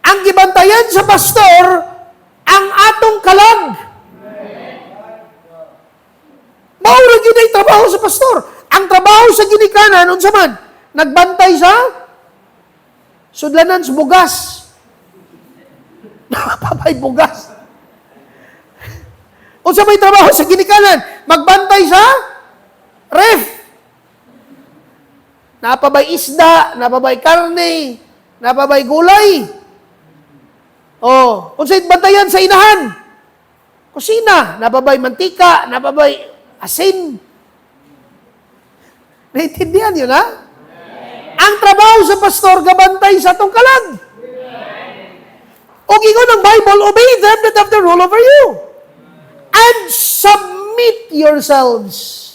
Speaker 2: Ang gibantayan sa pastor, ang atong kalag. Maura yun ay trabaho sa pastor. Ang trabaho sa ginikanan, unsa man, nagbantay sa sudlanan sa bugas. Nakapapay bugas. Unsa may trabaho sa ginikanan, magbantay sa ref. Napabay isda, napabay karne, napabay gulay. Oh, unsay bantayan sa inahan? Kusina, napabay mantika, napabay asin. Naintindihan yun, ha? Ang trabaho sa pastor, gabantay sa atong kalag. O gingon ng Bible, obey them that have the rule over you. And submit yourselves.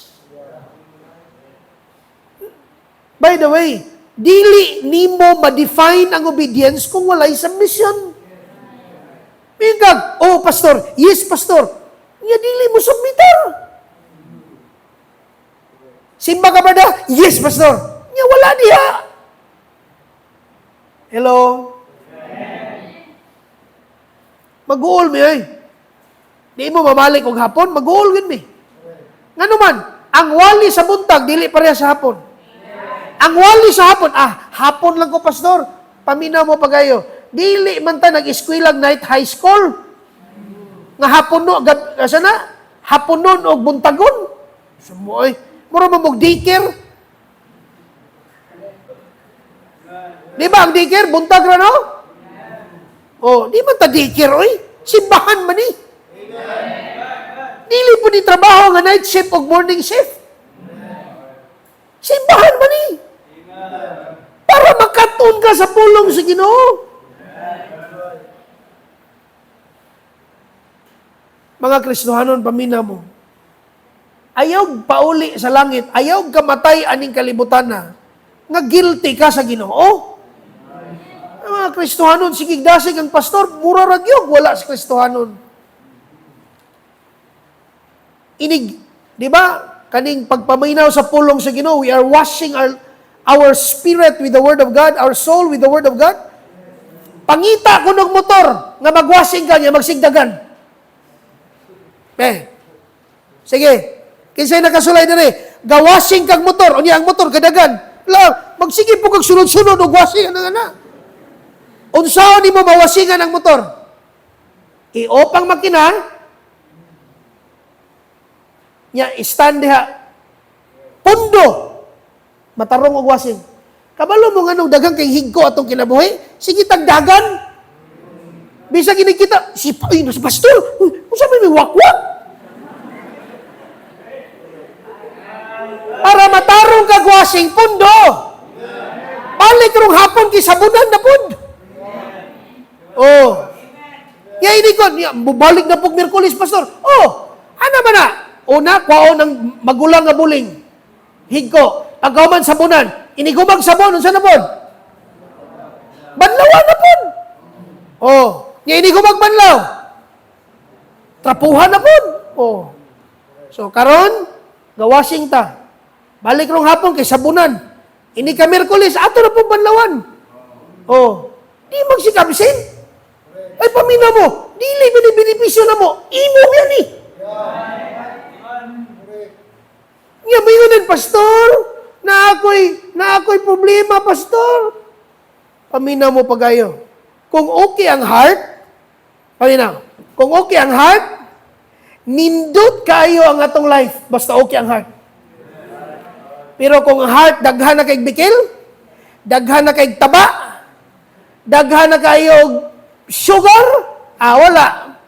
Speaker 2: By the way, dili nimo ma-define ang obedience kung walay submission. Mingag, oh pastor, yes pastor, nga dili mo submitter. Simba ka ba na? Yes pastor. Nga wala diha. Hello? Mag-uol mi ay. Di mo mamalik og hapon, mag-uol gid mi. Ngano man, ang wali sa buntag dili pareha sa hapon. Ang wali sa hapon, hapon lang ko, pastor. Paminaw mo pagayo. Dili man ta nag-eskwela night high school. Nga hapon no, asa na? Hapon nun o buntagon. Sumoy. Mura mo daycare. Di ba ang daycare, buntag ra no? Oh, di man ta daycare, oy. Simbahan man ni. Dili po ni trabaho nga night shift o morning shift. Simbahan man ni. Para makatun ka sa pulong sa Ginoo. Mga Kristohanon, pamina mo. Ayaw pauli sa langit, ayaw kamatay aning kalibutan na, nga guilty ka sa Ginoo. Mga Kristohanon, sigigdasig ang pastor, mura ragyog, wala sa Kristohanon. Inig, di ba, kaning pagpaminaw sa pulong sa Ginoo, we are washing our spirit with the Word of God, our soul with the Word of God. Pangita ko ng motor, nga magwashing ka niya, magsigdagan. Sige, kinsay nakasulay na rin, gawashing kag motor, o niya ang motor, kadagan. Magsige po kag sunod-sunod, o washing, ano na. Unsaon ni mo mawasingan ang motor? Iopang makina, niya, stand diha, pundo, matarong og washing. Kabalo mo nga nung dagang kay higko atong kinabuhi, sige tagdagan. Bisa ginikita, si pastor, kung saan may wakwak? Para matarong kag washing, pundo. Balik rong hapon kay sabunan na pud. Oh. Ya ini ko, balik na pug Miyerkules, pastor. Oh, ano man na? Una, kwao ng magulang nga buling. Higko. Pagkauman sabunan. Inigumag sabon, unsa na pod? Banlawan na pod. Oh. Nga inigumag banlaw. Trapuhan na pod. Oh. So, karon gawashing ta. Balik rong hapon kay sabunan. Ini ka Miyerkules, ato na pong banlawan. Oh. Di magsikabsin. Ay, pamina mo. Dili binibenepisyo na mo. Imo yan eh. Nga ba yun pastor? Na ako'y problema, pastor. Pamina mo pagayo. Kung okay ang heart, pamina, kung okay ang heart, nindot kayo ang atong life, basta okay ang heart. Pero kung ang heart, daghan na kay bikil, Daghan na kay taba? Daghan na kayo sugar? Wala.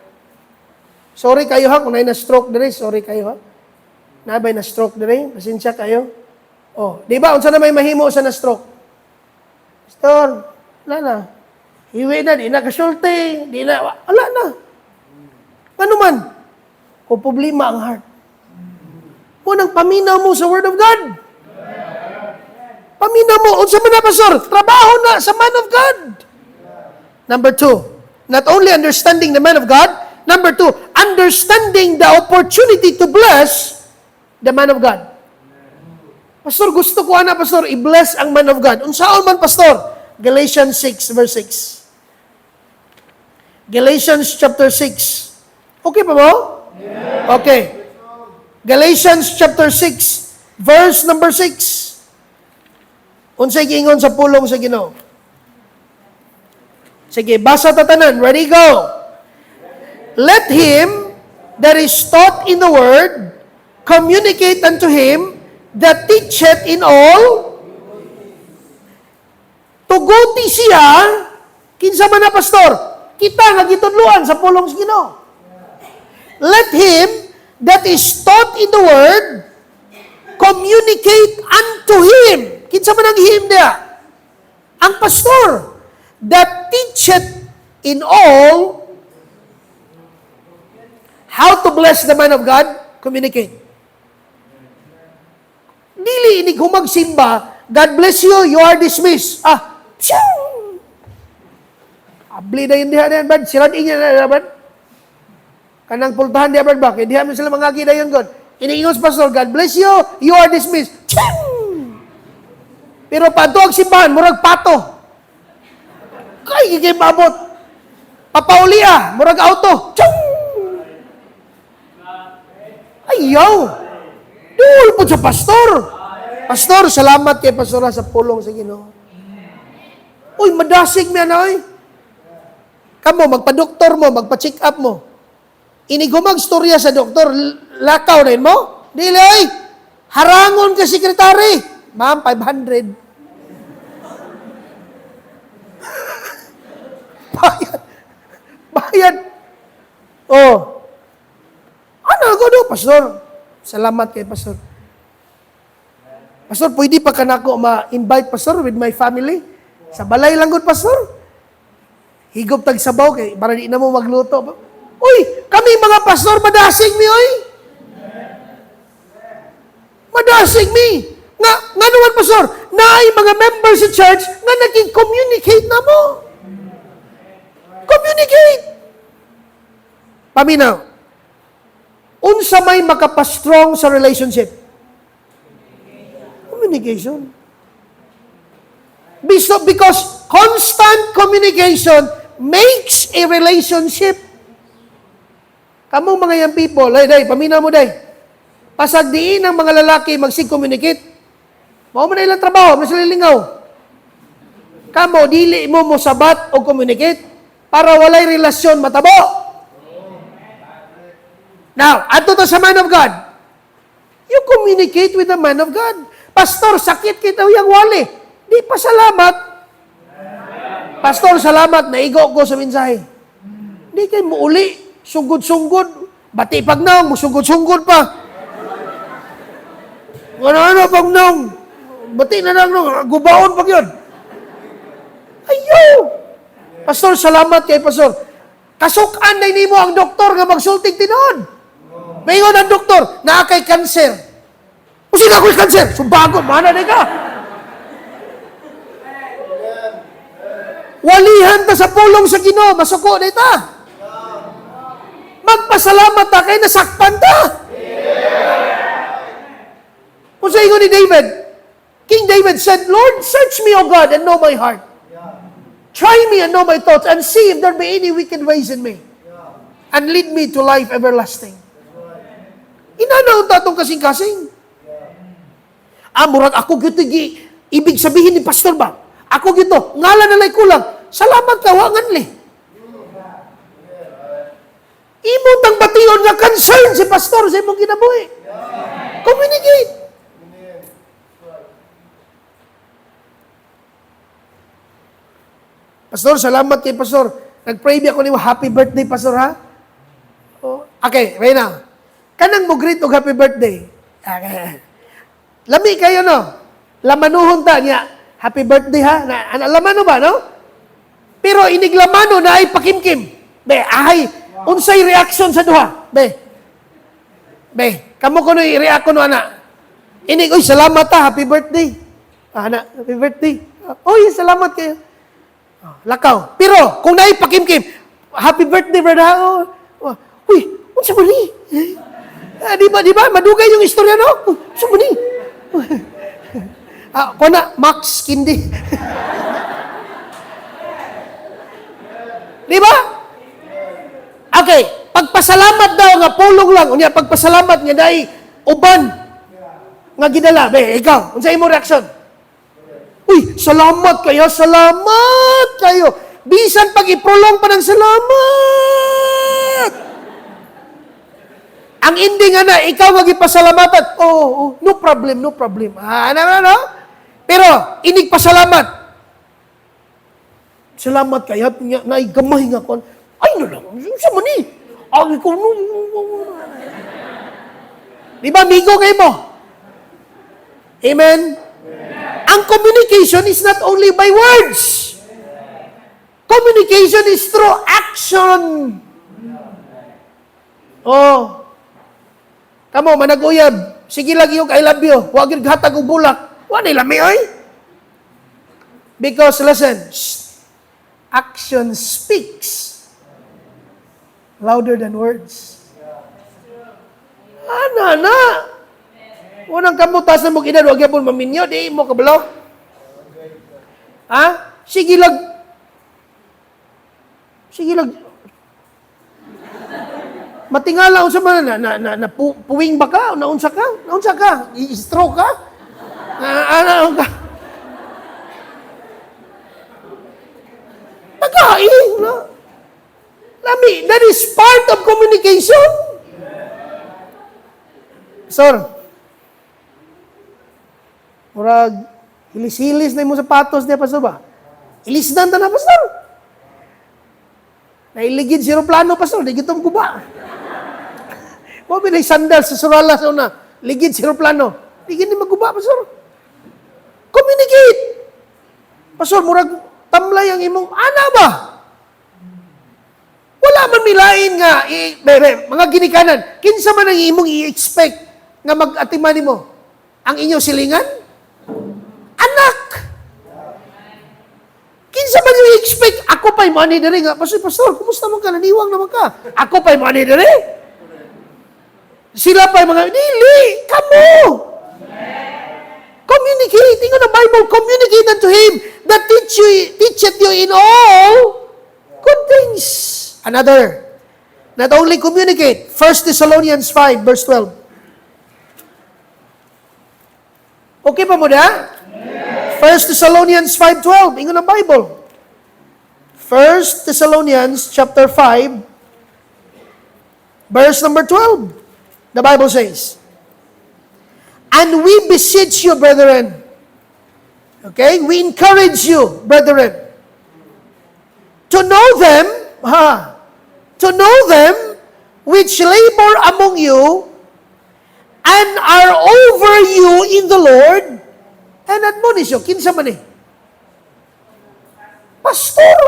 Speaker 2: Sorry kayo ha, kung na stroke dire, sorry kayo ha. Nabay na stroke dire, pasensya kayo. Oh, di ba, unsa na may mahimo sa na stroke? Pastor, wala na. Hiwi na, di na kasulti, di na, wala na. Ano man? Kung problema ang heart. Unang paminaw mo sa Word of God. Paminaw mo, unsa man na, Pastor? Trabaho na sa man of God. Number 2, not only understanding the man of God, number 2, understanding the opportunity to bless the man of God. Pastor, gusto ko ana, Pastor, i-bless ang man of God. Unsaon man, Pastor? Galatians 6, verse 6. Galatians chapter 6. Okay pa mo? Yeah. Okay. Galatians chapter 6, verse number 6. Unsay giingon sa pulong sa Ginoo? Sige, basa tatanan. Ready, go. Let him that is taught in the word communicate unto him that teacheth in all. Tuguti siya, kinsa man na, Pastor, kita nga gitudluan sa pulong sa Ginoo. Let him that is taught in the word communicate unto him. Kinsa man ang him dia? Ang pastor that teacheth in all how to bless the man of God, communicate. Dili inig humagsimba, God bless you, you are dismissed. Pshing! Abli na yun diha na yan, bad. Sirading yan na, bad. Kanang pultahan diha, bad, ba? Kaya diha mo sila mga na yun, God. Iniingon sa pastor, God bless you, you are dismissed. Pshing! Pero pato ang simbahan, murag pato. Kay gigay mabot. Papaulia, murag auto. Pshing! Ayaw! Duol po sa pastor. Pastor, salamat kay pastora sa pulong sa Ginoo. Uy, madasig mo yan, oy. Kamo, magpa-doktor mo, magpa-check up mo. Inigumag storya sa doktor, lakaw rin mo? Dili, oy. Harangon ka sekretary. Ma'am, 500. Bayad. Bayad. Oh. Ano ko do, pastor? Salamat kay pastor. Pastor, pwede pa ka na ako ma-invite, pastor, with my family? Sa balay lang good, pastor? Higop tag sabaw, kay para di na mo magluto. Uy, kami mga pastor, madasig mi, oy. Madasig mi. Nga naman, pastor, naay mga members sa church nga naging communicate na mo. Communicate. Paminaw. Unsa may makapastrong sa relationship? Communication. Because constant communication makes a relationship. Kamong mga young people, day, paminaw mo day. Pasagdiin ang mga lalaki magsig-communicate. Mao man ilang trabaho, mas lilingaw. Kamo, dili mo sabat o communicate para walay relasyon matabo. Now, ato to sa man of God. You communicate with the man of God. Pastor, sakit kita yung wali. Di pa salamat. Pastor, salamat. Naigo ko sa mensahe. Di kayo muuli. Sungod-sungod. Bati pag naong, musungod-sungod pa. Ano pag naong. Bati na lang naong. Gubaon pag yun. Ayaw. Pastor, salamat kay Pastor. Kasukan na mo ang doktor nga magsulting tinoon. Mayon ang doktor, na kay kanser. O sila ako'y kanser? Sumbagot, mana na ka. Walihan ta sa pulong sa Ginoo, masuko na ita. Magpasalamat ta kay nasakpan ta. Kung sa ingon ni David, King David said, Lord, search me, O God, and know my heart. Try me and know my thoughts, and see if there be any wicked ways in me. And lead me to life everlasting. Inanaw ta itong kasing-kasing. Murag ako gito, ibig sabihin ni pastor ba? Ako gito, ngalan na lay kulang. Salamat ka, wangan li. Imo tang bation nga concern si pastor sa imong kinabuhi. Communicate. Pastor, salamat kay Pastor. Nag-pray ako ni happy birthday, Pastor, ha? Oh, okay, Reyna. Kanang mo greet og happy birthday. Okay. Lami kayo, no? Lamanuhon ta niya. Happy birthday, ha? Lamano ba, no? Pero iniglamano na ay pakimkim. Be, ay, unsay reaction sa duha. Be, kamo ko no i-react ko no, anak. Inig, oy, salamat ha, happy birthday. Anak, happy birthday. Oy, salamat kayo. Lakaw. Pero, kung naay pakimkim, happy birthday, brother. Uy, unsa man ni? Di ba? Madugay yung istorya, no? Unsa man ni? Kuna, Max Kindi. Di ba? Okay, pagpasalamat daw nga pulong lang. Unya, pagpasalamat nga dahil uban nga gidala. Be, ikaw, unsa imo reaction? Uy, salamat kayo, salamat kayo. Bisan pag iprolong pa ng salamat. Ang ending na, ikaw magipasalamatan. Oh, no problem, no problem. Ano? Pero, inig pasalamat. Salamat kayo, naigamay nga ko. Ay, no lang, sa mani. Ay, ko, no. Di ba, amigo kayo mo? Amen? Ang communication is not only by words. Communication is through action. Oh. Kamo, managuyab. Sige lagi yung I love you. Huwag yung hatag o bulak. Huwag nila may ay. Because, listen, action speaks louder than words. Na. Unang kamutas na mo kinad, huwag yapon maminyo, di mo kabalo. Ha? Sige lang. Matingala unsa man na puwing ba ka? Naunsa ka? I-stroke ka? Ano ka? Pagkain, no? Lami, that is part of communication. Sir, murag, hilis-hilis na yung sapatos niya, Pastor ba? Ilisdan na, Pastor. Nailigid si aeroplano, Pastor. Ligid itong guba. Mo binay sandal sa surala sa una. Ligid si aeroplano. Ligid ni maguba, Pastor. Communicate. Pastor, murag tamlay ang imong, ana ba? Wala man milain nga, mga ginikanan. Kinsa man ang imong i-expect nga mag-atiman mo? Ang inyong silingan? Anak! Kinsa man yung i-expect? Ako pa'y money na rin nga. Pastor, kumusta man ka? Naniwang naman ka. Ako pa'y money na rin. Sila pa'y mga, dili, kamo! Communicate. Ingon ang Bible, communicate unto Him that teacheth you in all good things. Another, not only communicate, 1 Thessalonians 5, verse 12. Okay pa mo na? 1 Thessalonians 5:12. Ingon ang Bible. 1 Thessalonians chapter 5, verse number 12. The Bible says, and we beseech you, brethren. Okay? We encourage you, brethren, to know them, which labor among you and are over you in the Lord and admonish you. Kinsa man Pastor!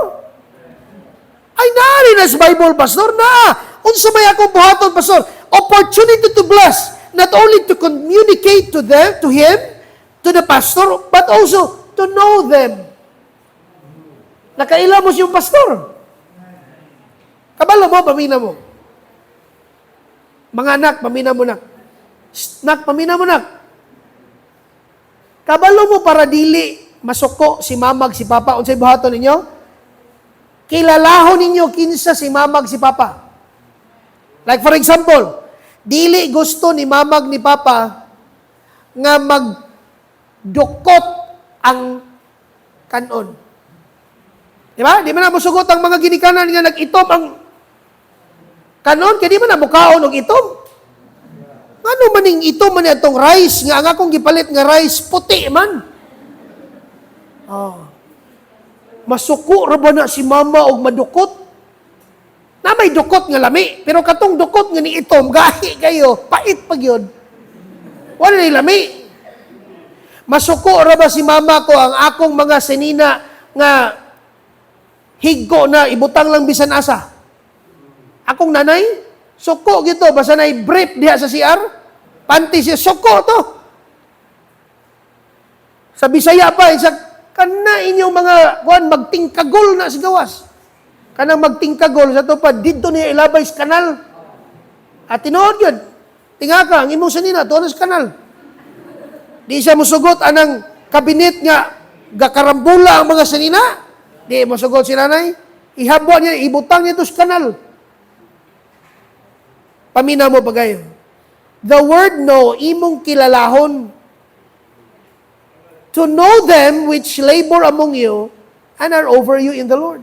Speaker 2: Ay, naari na sa Bible, Pastor, na! Unsa may akong buhaton, Pastor? Opportunity to bless, not only to communicate to them, to him, to the pastor, but also to know them. Nakaila mo siyang pastor. Kabalo mo, pamina mo. Mga anak, pamina mo na. Nak, pamina mo na. Kabalo mo para dili masuko si mamag, si papa. Unsay buhaton ninyo? Kilalahon ninyo kinsa si mamag, si papa. Like for example, dili gusto ni mamag, ni papa nga magdukot ang kanon. Di ba? Di man na musugot ang mga ginikanan nga nag-itom ang kanon, kaya di man na mukaon og itom. Ano maning itom man itong rice, nga ang akong gipalit nga rice, puti man. Oh. Masuko ra ba na si mama og madukot? Na may dukot nga lami, pero katong dukot nga ni itom, gahi kayo, pait pag yun. Wala ni lami. Masuko ra ba si mama ko ang akong mga senina nga higko na ibutang lang bisan asa? Akong nanay, suko gito, basta na brief diha sa CR, panty siya, suko to. Sa Bisaya pa, isa, kana inyong mga, magtingkagol na sa gawas. Kanang magtingkagol, sa to pa, dito niya ilabay sa kanal. At tinuod yun, tingaka, ang imong sanina, to sa kanal. Di siya musugot, anang kabinet nga, gakarambula ang mga sanina. Di musugot si nanay. Ihabo niya, ibutang niya to sa kanal. Paminaw mo pagayo. The word no, imong kilalahon. To know them which labor among you and are over you in the Lord.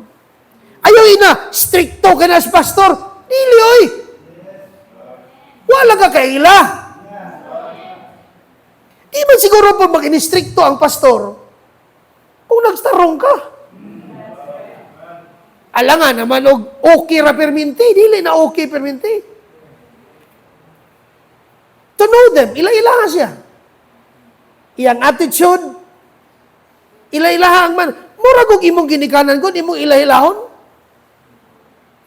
Speaker 2: Ayaw ina, stricto ka na sa pastor. Dili, oy. Wala ka kaila. Di man siguro po mag-inistricto ang pastor kung nagstarong ka. Alangan naman, okay ra perminti. Dili na okay perminti. To know them, ila-ilaha siya. Iyang attitude, ila-ilaha ang man. Mura kong imong ginikanan ko, imong ila-ilahon.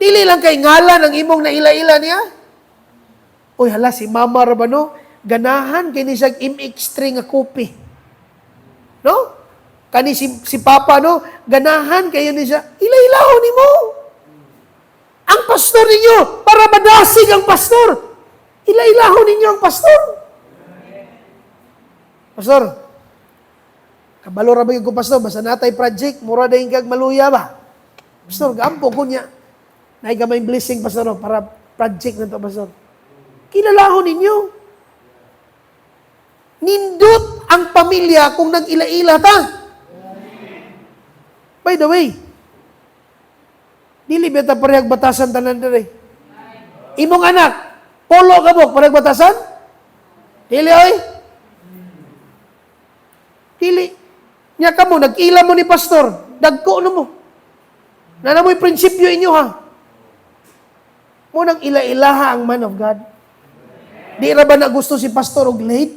Speaker 2: Dili lang kay ngalan ang imong na ila-ila niya. Uy, hala, si Mama Rabano, ganahan kini siya im-extra nga kopi. No? Kani si Papa, no? Ganahan kayo ni siya, ila-ilahon ni mo. Ang pastor ninyo, para madasig ang pastor. Ila-ilahon ninyo ang pastor. Pastor, kabalo ra ba yung pastor? Basta natay project, mura na yung kag maluya ba? Pastor, gampo ko niya. Naigamay blessing, pastor, para project na to, pastor. Kilalahon ninyo. Nindot ang pamilya kung nag-ila-ila ta. By the way, dili beta parehag batasan tanan dire. Imong anak, polo ka mo, parang batasan? Dili, oy. Dili. Nya ka mo, nag-ila mo ni pastor. Dagko no mo. Na mo'y prinsipyo inyo, ha? Mo nang ila-ilaha ang man of God. Di ra ba na gusto si pastor og late?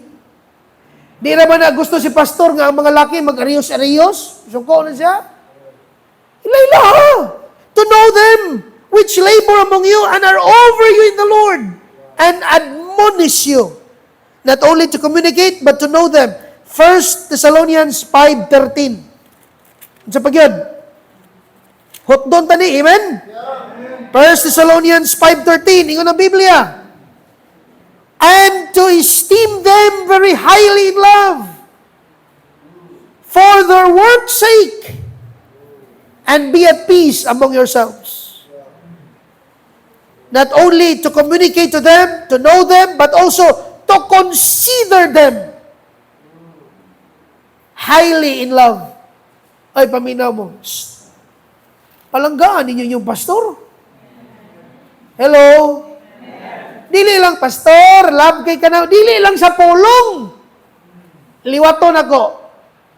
Speaker 2: Di ra ba na gusto si pastor nga ang mga laki mag-arios-arios? Suko na siya? Ila-ilaha. To know them which labor among you and are over you in the Lord, and admonish you, not only to communicate, but to know them. 1 Thessalonians 5:13. Sa pagyod. Hotdon tani, amen? 1 Thessalonians 5:13, ingon ang Biblia. And to esteem them very highly in love, for their work's sake, and be at peace among yourselves. Not only to communicate to them, to know them, but also to consider them highly in love. Ay, paminaw mo. Shh. Palanggaan ninyo yung pastor. Hello? Dili lang, pastor, love kay ka na. Dili lang sa pulong. Liwaton ako.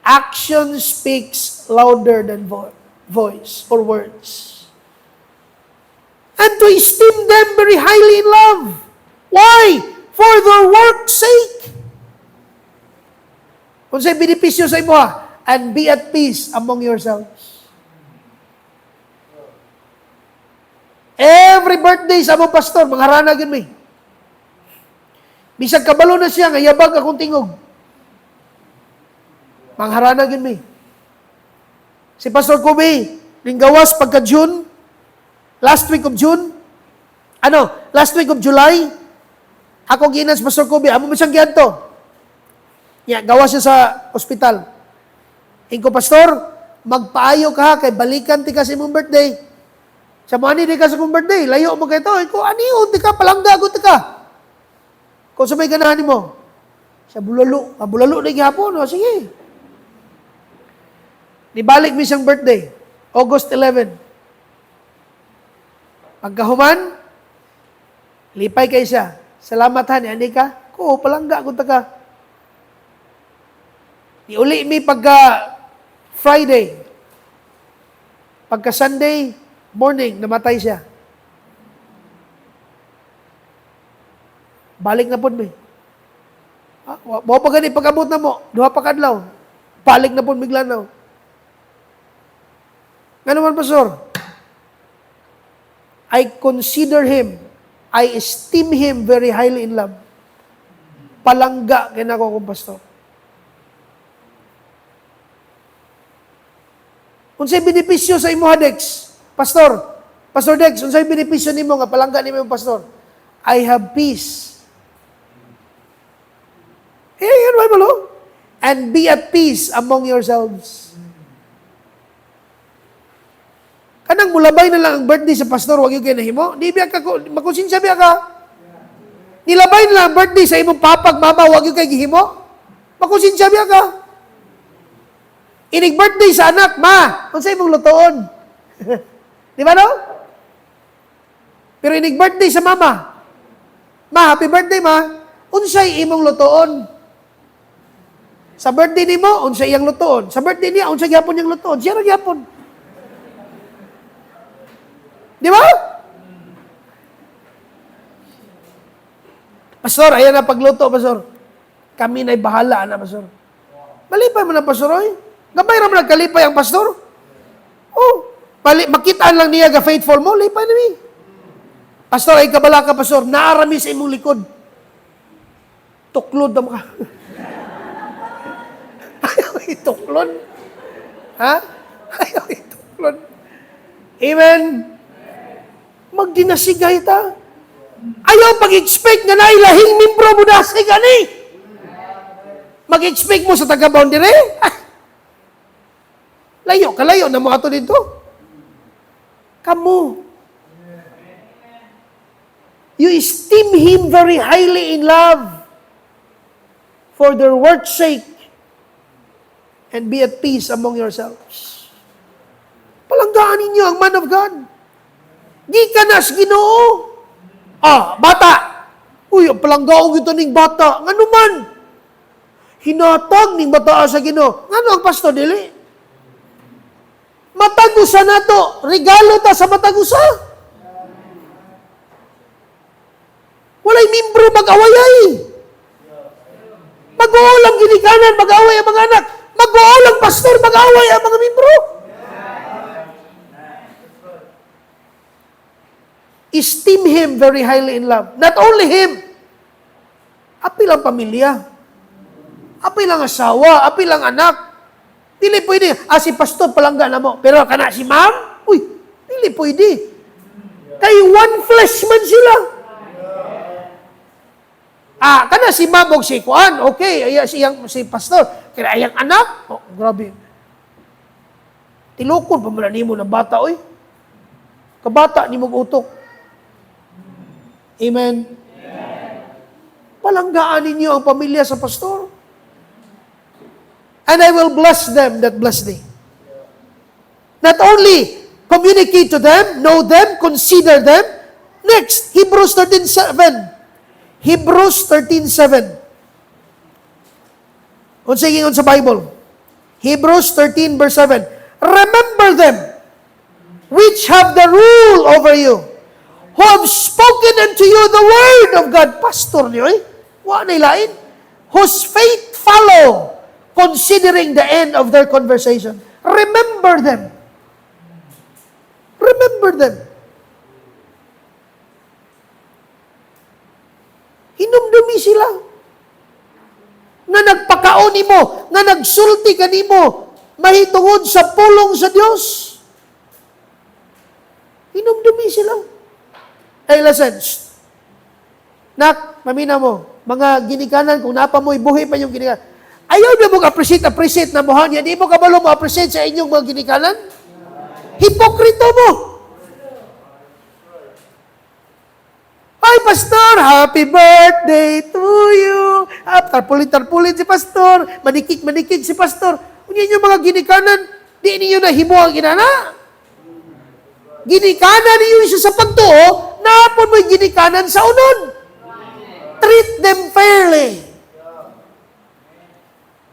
Speaker 2: Action speaks louder than voice or words. And to esteem them very highly in love. Why? For their work's sake. Kung sa'y benepisyo sa imo, ha? And be at peace among yourselves. Every birthday sa among pastor, mangharana yun may. Bisag kabalo na siya, ngayabag akong tingog. Mangharana yun may. Si Pastor Kobe, linggawas pagka June, last week of June, last week of July, ako ginas Pastor Kobe, amo mo siyang giyanto. Ya, gawa siya sa ospital. Ingko, Pastor, magpaayo ka ha, kay balikan ti ka sa imong birthday. Sa mo ani di ka sa imong birthday, layo mo kay to. Ingko, aniyon ti ka, palanggagot ti ka. Kung sa may ganahan mo, sa bulalo, bulalo na gihapon, o sige. Nibalik mi siyang birthday, August 11. Pagkahuman, lipay kay siya. Salamat han, ani ka? Ko, palangga ko ta ka. Iuli mi pagka Friday. Pagka Sunday morning, namatay siya. Balik na po mi. Mo pa gani pag-abot na mo, duha pa kadlaw. Balik na po miglanaw. Ano man, Pastor? I consider him, I esteem him very highly in love. Palangga kinako kong pastor. Unsay benepisyo sa imo Dex? Pastor Dex, unsay benepisyo nimo nga palangga nimo yung pastor? I have peace. Yan Bible, oh. And be at peace among yourselves. Kanang mulabay na lang ang birthday sa pastor, wag yung kinahimo. Di biya ka, makusinsya biya ka. Nilabay na lang ang birthday sa imong papag, mama, wag yung kay gihimo. Makusinsya biya ka. Inig birthday sa anak, ma, kung sa imong lutoon. Di ba no? Pero inig birthday sa mama, ma, happy birthday ma, unsay imong lutoon. Sa birthday nimo, unsay iyang lutoon. Sa birthday niya, unsay gyapon iyang lutoon. Siya ra gyapon. Di ba? Pastor, ayan na pagluto, Pastor. Kami na'y bahala na, Pastor. Malipay mo na, Pastor, oy. Gamay ra mo nagkalipay ang Pastor. Oh, makitaan lang niya ga faithful mo, lipay na mi. Pastor, ay kabala ka, Pastor. Naarami sa imong likod. Tuklod na mo ka. Ayaw ituklod. Ha? Ayaw ituklod. Amen. Magdinasigay ta. Ayaw pag-expect nga nailahing membro mo na sa gani. Mag-expect mo sa taga-boundary? Layo na mo ato dito. Kamu. You esteem him very highly in love for their work's sake and be at peace among yourselves. Palanggaan ninyo ang man of God. Di ka na sa Ginoo. Bata. Uy, palanggaong ito ning bata. Nga naman. Hinatag ning bata sa Ginoo. Nga ang pastor, dili? Matagusa na to. Regalo ta sa matagusa. Walay membro mag-awayay. Mag-uulang ginikanan, mag-away ang mga anak. Mag-uulang pastor, mag-away ang mga membro. Esteem him very highly in love. Not only him. Apil ang pamilya. Apil ang asawa. Apil ang anak. Dili pwede. Si pastor palangga na mo. Pero kana si ma'am? Uy, dili pwede. Kay one flesh man sila. Kana si ma'am o si kuan. Okay, si pastor. Kaya ayang anak. Grabe. Tilukon pa mula nimo ng bata, oy. Kabata ni mo utok. Amen. Palanggaan ninyo ang pamilya sa pastor. And I will bless them that bless thee. Not only communicate to them, know them, consider them. Next, Hebrews 13:7. Hebrews 13:7. Unsay ingon sa Bible? Hebrews 13 verse 7. Remember them which have the rule over you, who have spoken unto you the word of God. Pastor niyo, wa na ilain. Whose faith follow, considering the end of their conversation. Remember them. Remember them. Hinumdumi sila. Nga nagpakaon nimo, nga nagsulti ka nimo, mahitungod sa pulong sa Dios. Hinumdumi sila. Hey, listen. Nak, mamina mo, mga ginikanan, kung napa mo, ibuhi pa yung ginikanan. Ayaw na mo appreciate na mohan yan. Di mo kabalo mo appreciate sa inyong mga ginikanan? Hipokrito mo. Ay, pastor, happy birthday to you. Tarpulit si pastor. Manikik si pastor. Kung yung mga ginikanan, di ninyo na himo ang ginana. Ginikanan niyo isa sa pagtuo, naapon mo'y ginikanan sa unod. Treat them fairly.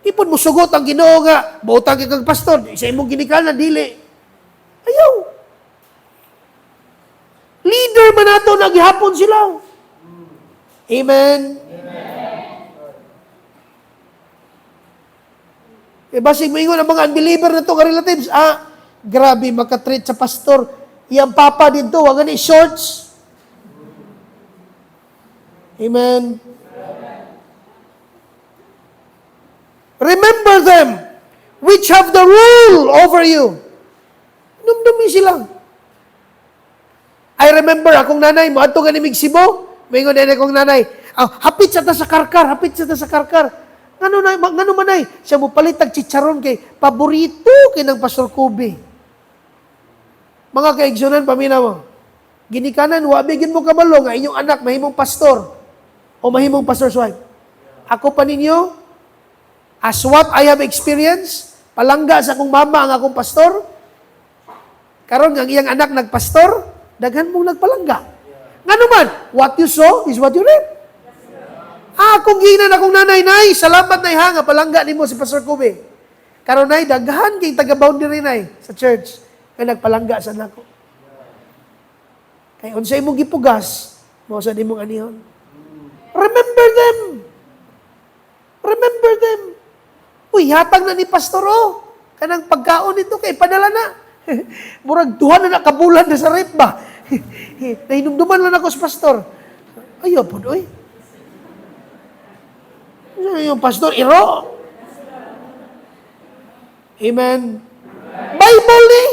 Speaker 2: Ipon mo sugot ang Ginoo nga, bautang kang pastor, isa imong ginikanan, dili. Ayaw. Leader man nato, naghihapon sila. Amen? Basig mo ingon ang mga unbeliever na to, relatives, grabe, makatreat sa pastor. Iyang papa dito, wag ni shorts. Amen. Remember them, which have the rule over you. Numdumi sila. I remember, akong nanay, moadto ka ni Migsibo, maingon din akong nanay, hapit sa ta sa karkar, hapit sa ta sa karkar. Ngano manay, siya mo palitag chicharon kay paborito kinang Pastor Kobe. Mga kaigsunan, pamina mo, ginikanan, wabigin mo kabalo nga inyong anak, mahimong pastor, o mahimong pastor's wife. Ako pa ninyo, as what I have experienced, palangga sa akong mama ang akong pastor, karon nga iyang anak nagpastor, daghan mong nagpalangga. Nga naman, what you sow is what you reap. Akong ginan akong nanay, nay, salamat nay ha, nga palangga nimo si Pastor Kobe. Karon nay, daghan kay taga-boundary nay sa church, nga nagpalangga sa nako. Kay unsay imong gipugas, mao sa nimong anihon. Remember them. Remember them. Uy, hatag na ni Pastor, kanang pagkaon nito kay padala na. Murag duha na nakabulan na sa rep ba? Nahinumduman lang ako sa pastor. Ayaw po, oy. Yung pastor, iro. Amen. Bible ni.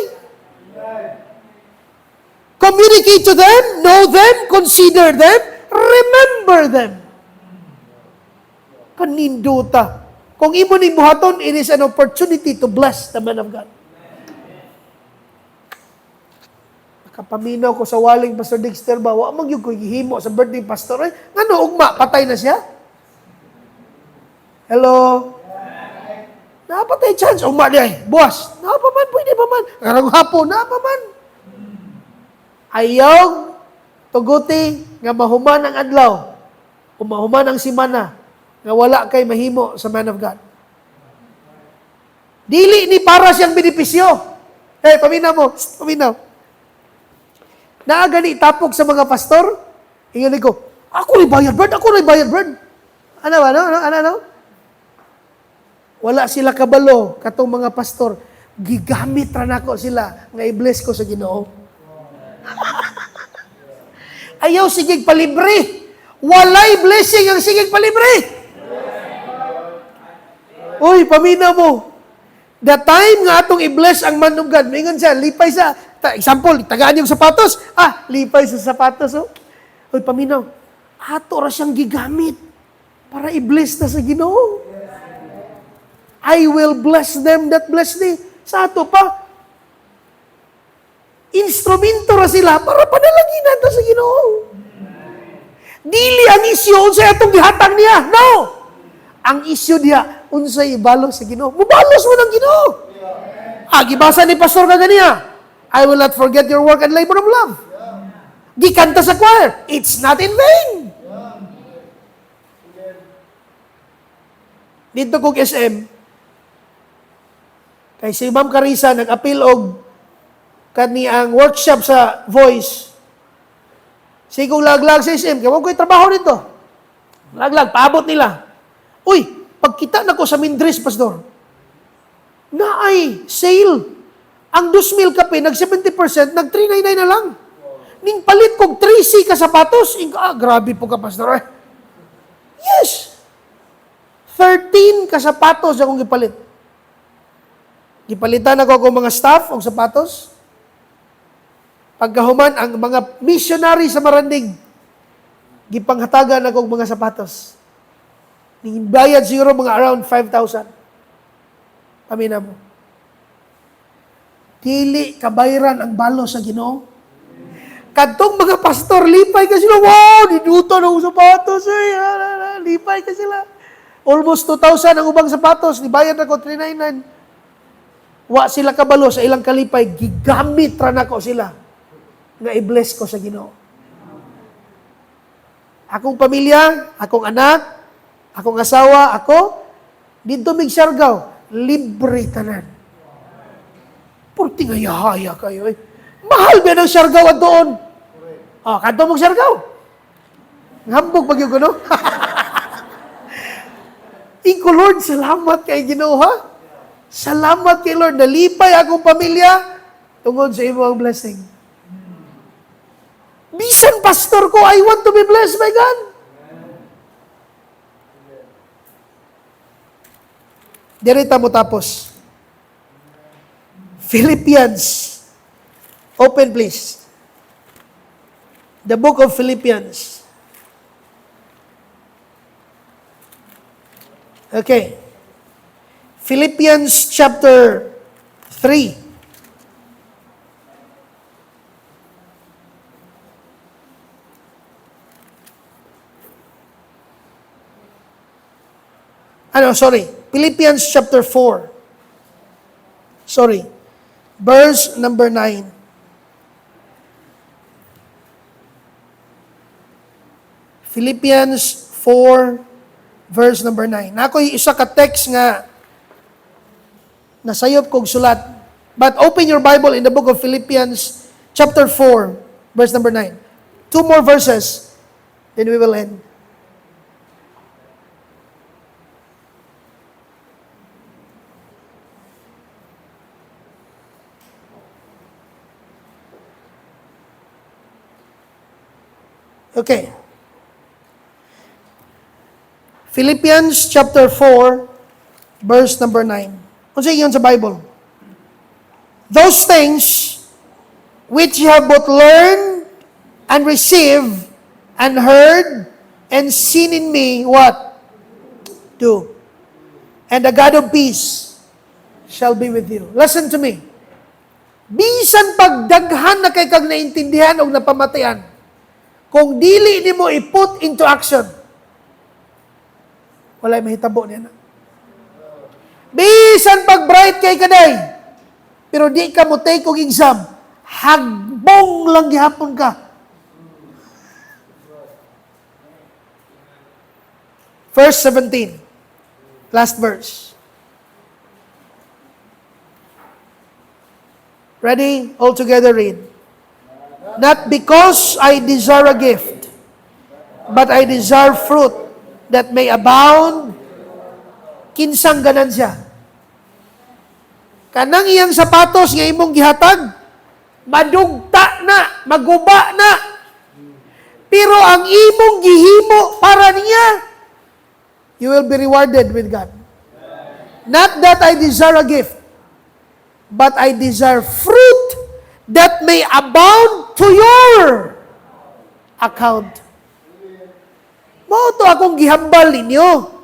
Speaker 2: Communicate to them, know them, consider them, remember them. Kaninduta. Kung imo ni buhaton, it is an opportunity to bless the man of God. Kapaminaw ko sa waling Pastor Dexter ba, wa man gyud ko gihimo sa birthday pastor ay ngano ugma patay na siya? Hello. Napatay chance ugma di ay. Boss, napa man pwede pa man. Karong hapon napa man. Ayaw tuguti nga mahuman ang adlaw. O mahuman ang simana nga wala kay mahimo sa man of God. Dili ni para siyang benepisyo. Hey, paminaw mo, paminaw. Naagani tapok sa mga pastor, ingon ko, ako rin bayad, Brad, ako rin bayad, Brad. Ano? Wala sila kabalo, katong mga pastor, gigamit ra nako sila, nga i-bless ko sa Ginoo. Ayaw sigig palibre. Walay blessing ang sigig palibre. Uy, pamina mo. The time nga atong i-bless ang man of God, mingon siya, lipay sa, example, tagaan yung sapatos, lipay sa sapatos, Uy, paminaw, ato ra siyang gigamit para i-bless na sa Ginoo. I will bless them that bless thee. Sa ato pa, instrumento ra sila para panalaginan na sa Ginoo. Dili ang isyu unsay atong gihatag niya. No! Ang isyu diya, unsay ibalo sa Ginoo. Mubalos mo ng Ginoo. Gibasa ni Pastor ka ganiya. I will not forget your work and labor of love. Gikanta sa choir. It's not in vain. Dito kong SM, kay si Ma'am Carissa nag-appeal og kaniyang workshop sa voice. Sigong laglag sa SM, kaya ko'y trabaho nito. Laglag, paabot nila. Uy, pagkita na ko sa Mindres, Pastor, na ay sale. Ang 2,000 kape, nag 70%, nag 399 na lang. Ning palit kong 3C ka sapatos, grabe po ka, Pastor. Yes. 13 ka sapatos akong gipalit. Gipalitan ako akong mga staff og sapatos. Pagkahuman, ang mga missionary sa Maranding, gipanghatagan akong mga sapatos. Ning bayad siguro mga around 5,000. Amina mo. Dili kabayran ang balo sa Ginoo. Kadtong mga pastor, lipay ka sila. Wow, niduto na ang sapatos. Lipay ka sila. Almost 2,000 ang ubang sapatos. Nibayad ako 399. Wa sila kabalo sa ilang kalipay. Gigamit ra nako sila. Nga i-bless ko sa Ginoo. Akong pamilya, akong anak, akong asawa, ako, dito mig Siargao, libre tanan. Purti nga yahaya kayo eh. Mahal ba ng Siargao at doon? Kanto mong Siargao. Hambog pag yung gano. Iko Lord, salamat kay Ginoo ha. Salamat kay Lord. Nalipay akong pamilya tungod sa imo ang blessing. Bisan pastor ko, I want to be blessed by God. Dirita mo tapos. Philippians. Open please. The book of Philippians. Okay. Philippians chapter 3. Philippians chapter 4. Verse number 9. Philippians 4, verse number 9. Nako'y isa ka text nga nasayop kong sulat. But open your Bible in the book of Philippians chapter 4, verse number 9. 2 more verses, then we will end. Okay. Philippians chapter 4, verse number 9. Ano sa iyon sa Bible? Those things which you have both learned and received and heard and seen in me, what? Do. And the God of peace shall be with you. Listen to me. Bisan pagdaghan na kay kag naintindihan o napamatayan, kung dili nimo i-put into action, walay mahitabo niya na. Bisan pag-bright kay kaday, pero di ka mo take og exam, hagbong lang gihapon ka. Verse 17, last verse. Ready? All together read. Not because I desire a gift, but I desire fruit that may abound. Kinsang ganansya. Kanang iyang sapatos nga imong gihatag, madugta na, maguba na. Pero ang imong gihimo para niya, you will be rewarded with God. Not that I desire a gift, but I desire fruit that may abound to your account. Mao to akong gihambal ninyo.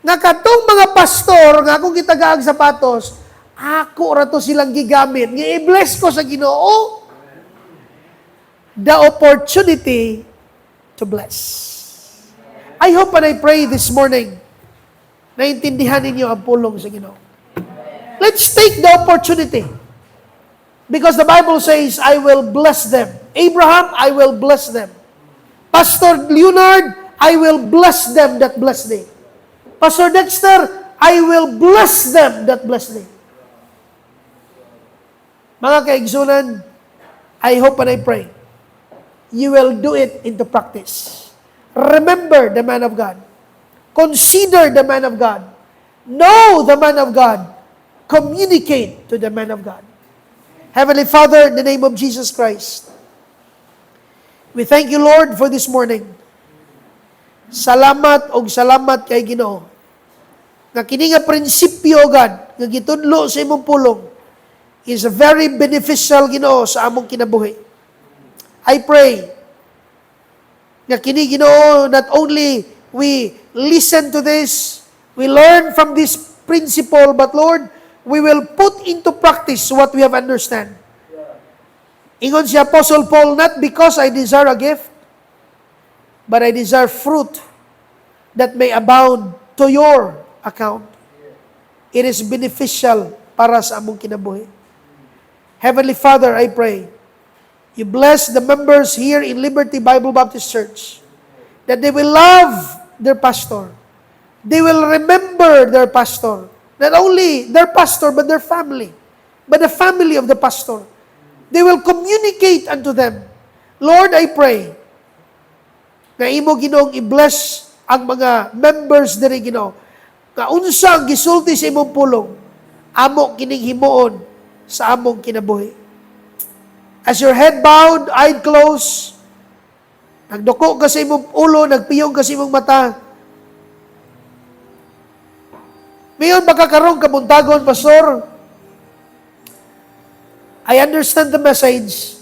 Speaker 2: Nga katong mga pastor, nga akong gitagaag sapatos, ako ra to silang gigamit. Nga i-bless ko sa Ginoo the opportunity to bless. I hope and I pray this morning na intindihan ninyo ang pulong sa Ginoo. Let's take the opportunity. Because the Bible says, I will bless them. Abraham, I will bless them. Pastor Leonard, I will bless them that bless thee. Pastor Dexter, I will bless them that bless thee. Mga kaigsunan, I hope and I pray, you will do it into practice. Remember the man of God. Consider the man of God. Know the man of God. Communicate to the man of God. Heavenly Father, in the name of Jesus Christ, we thank you, Lord, for this morning. Salamat og salamat kay Ginoo. Nga kini nga prinsipyo, God, nga gitudlo sa imong pulong, is very beneficial, Ginoo, sa among kinabuhi. I pray nga kini, Ginoo, not only we listen to this, we learn from this principle, but Lord, we will put into practice what we have understand. Ingon si Apostle Paul, not because I desire a gift, but I desire fruit that may abound to your account. It is beneficial para sa among kinabuhi. Heavenly Father, I pray, you bless the members here in Liberty Bible Baptist Church, that they will love their pastor. They will remember their pastor. Not only their pastor, but their family. but the family of the pastor. They will communicate unto them. Lord, I pray na imo Ginoong i-bless ang mga members diri Ginoo. Nga unsa ang gisulti sa imong pulong, amo kining himuon sa among kinabuhi. As your head bowed, eyed closed, nagduko ka sa imong ulo, nagpiyong ka sa imong mata. Mayon makakaroon ka buntagon, Pastor. I understand the message.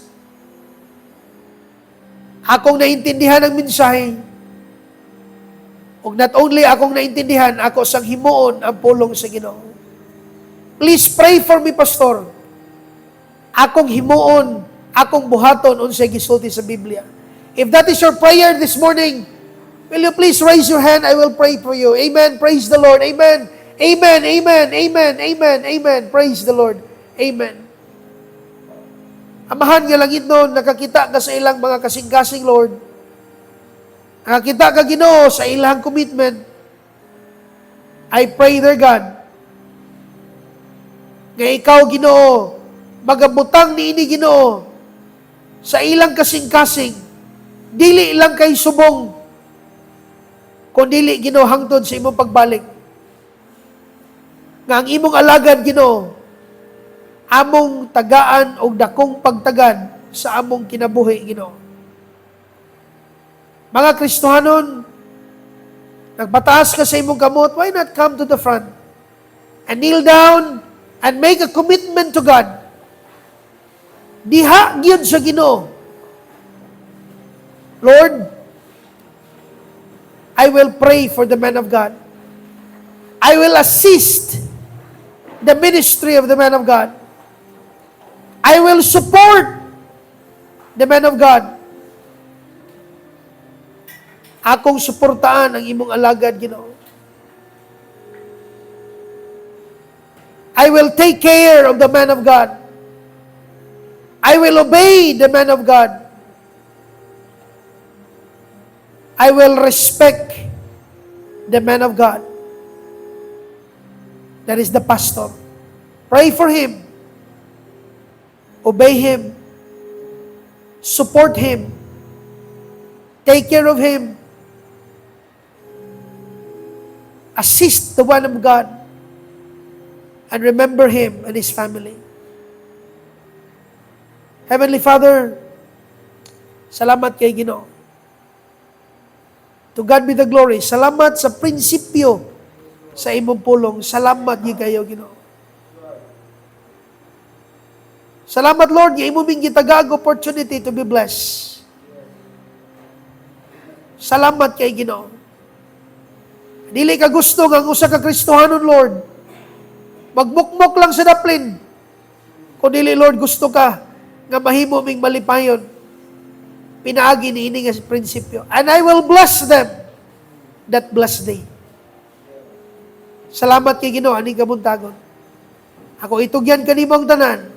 Speaker 2: Akong naintindihan ang mensahe. Ug not only akong naintindihan, ako sang himuon ang pulong sa Ginoo. Please pray for me, Pastor. Akong himuon, akong buhaton unsay gisulti sa Biblia. If that is your prayer this morning, will you please raise your hand? I will pray for you. Amen. Praise the Lord. Amen. Amen. Amen. Amen. Amen. Amen. Praise the Lord. Amen. Amahan nga langit noon, nakakita ka sa ilang mga kasing-kasing, Lord. Nakakita ka, Ginoo, sa ilang commitment. I pray, dear God, nga ikaw, Ginoo, magabutang ni ini, Ginoo, sa ilang kasing-kasing, dili lang kay subong, kundi Ginoo, hangtod sa imong pagbalik. Nga ang imong alagad, Ginoo, among tagaan o dakong pagtagad sa among kinabuhi, Ginoo. Mga Kristohanon, nagpataas ka sa imong kamot, why not come to the front and kneel down and make a commitment to God? Diha gyud sa Ginoo. Lord, I will pray for the man of God. I will assist the ministry of the man of God. I will support the man of God. Akong suportaan ang imong alagad, Ginoo. I will take care of the man of God. I will obey the man of God. I will respect the man of God. That is the pastor. Pray for him. Obey him. Support him. Take care of him. Assist the one of God. And remember him and his family. Heavenly Father, salamat kay Ginoo. To God be the glory. Salamat sa prinsipyo sa imong pulong. Salamat gi kayo, Ginoo. Salamat, Lord, nga imo ming gitagag opportunity to be blessed. Salamat kay Ginoo. Dili ka gusto nga usa ka Kristohanon, Lord, magbukmok lang sa daplin. Kung dili, Lord, gusto ka nga mahimo ming malipayon. Pinaagi ni ini nga prinsipyo. And I will bless them that blessed day. Salamat kay Ginoo ani kabuntagon. Ako itugyan kanimong tanan.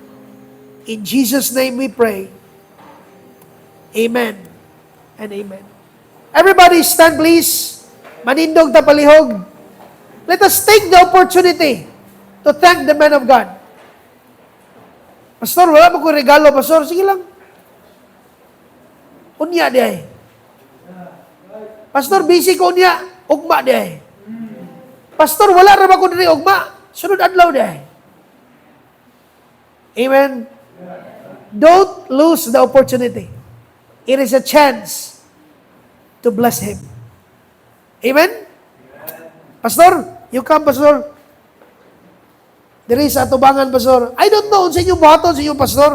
Speaker 2: In Jesus' name we pray. Amen and amen. Everybody stand please. Manindog ta palihog. Let us take the opportunity to thank the man of God. Pastor, wala mo ko regalo, Pastor. Sige lang. Unya di ay. Pastor, busy ko unya. Ugma di ay. Pastor, wala ra ba ko diri ugma. Sunod adlaw di ay. Amen. Don't lose the opportunity. It is a chance to bless him. Amen? Pastor, you come, Pastor. There is atubangan, Pastor. I don't know sa inyong buhaton sa inyong pastor.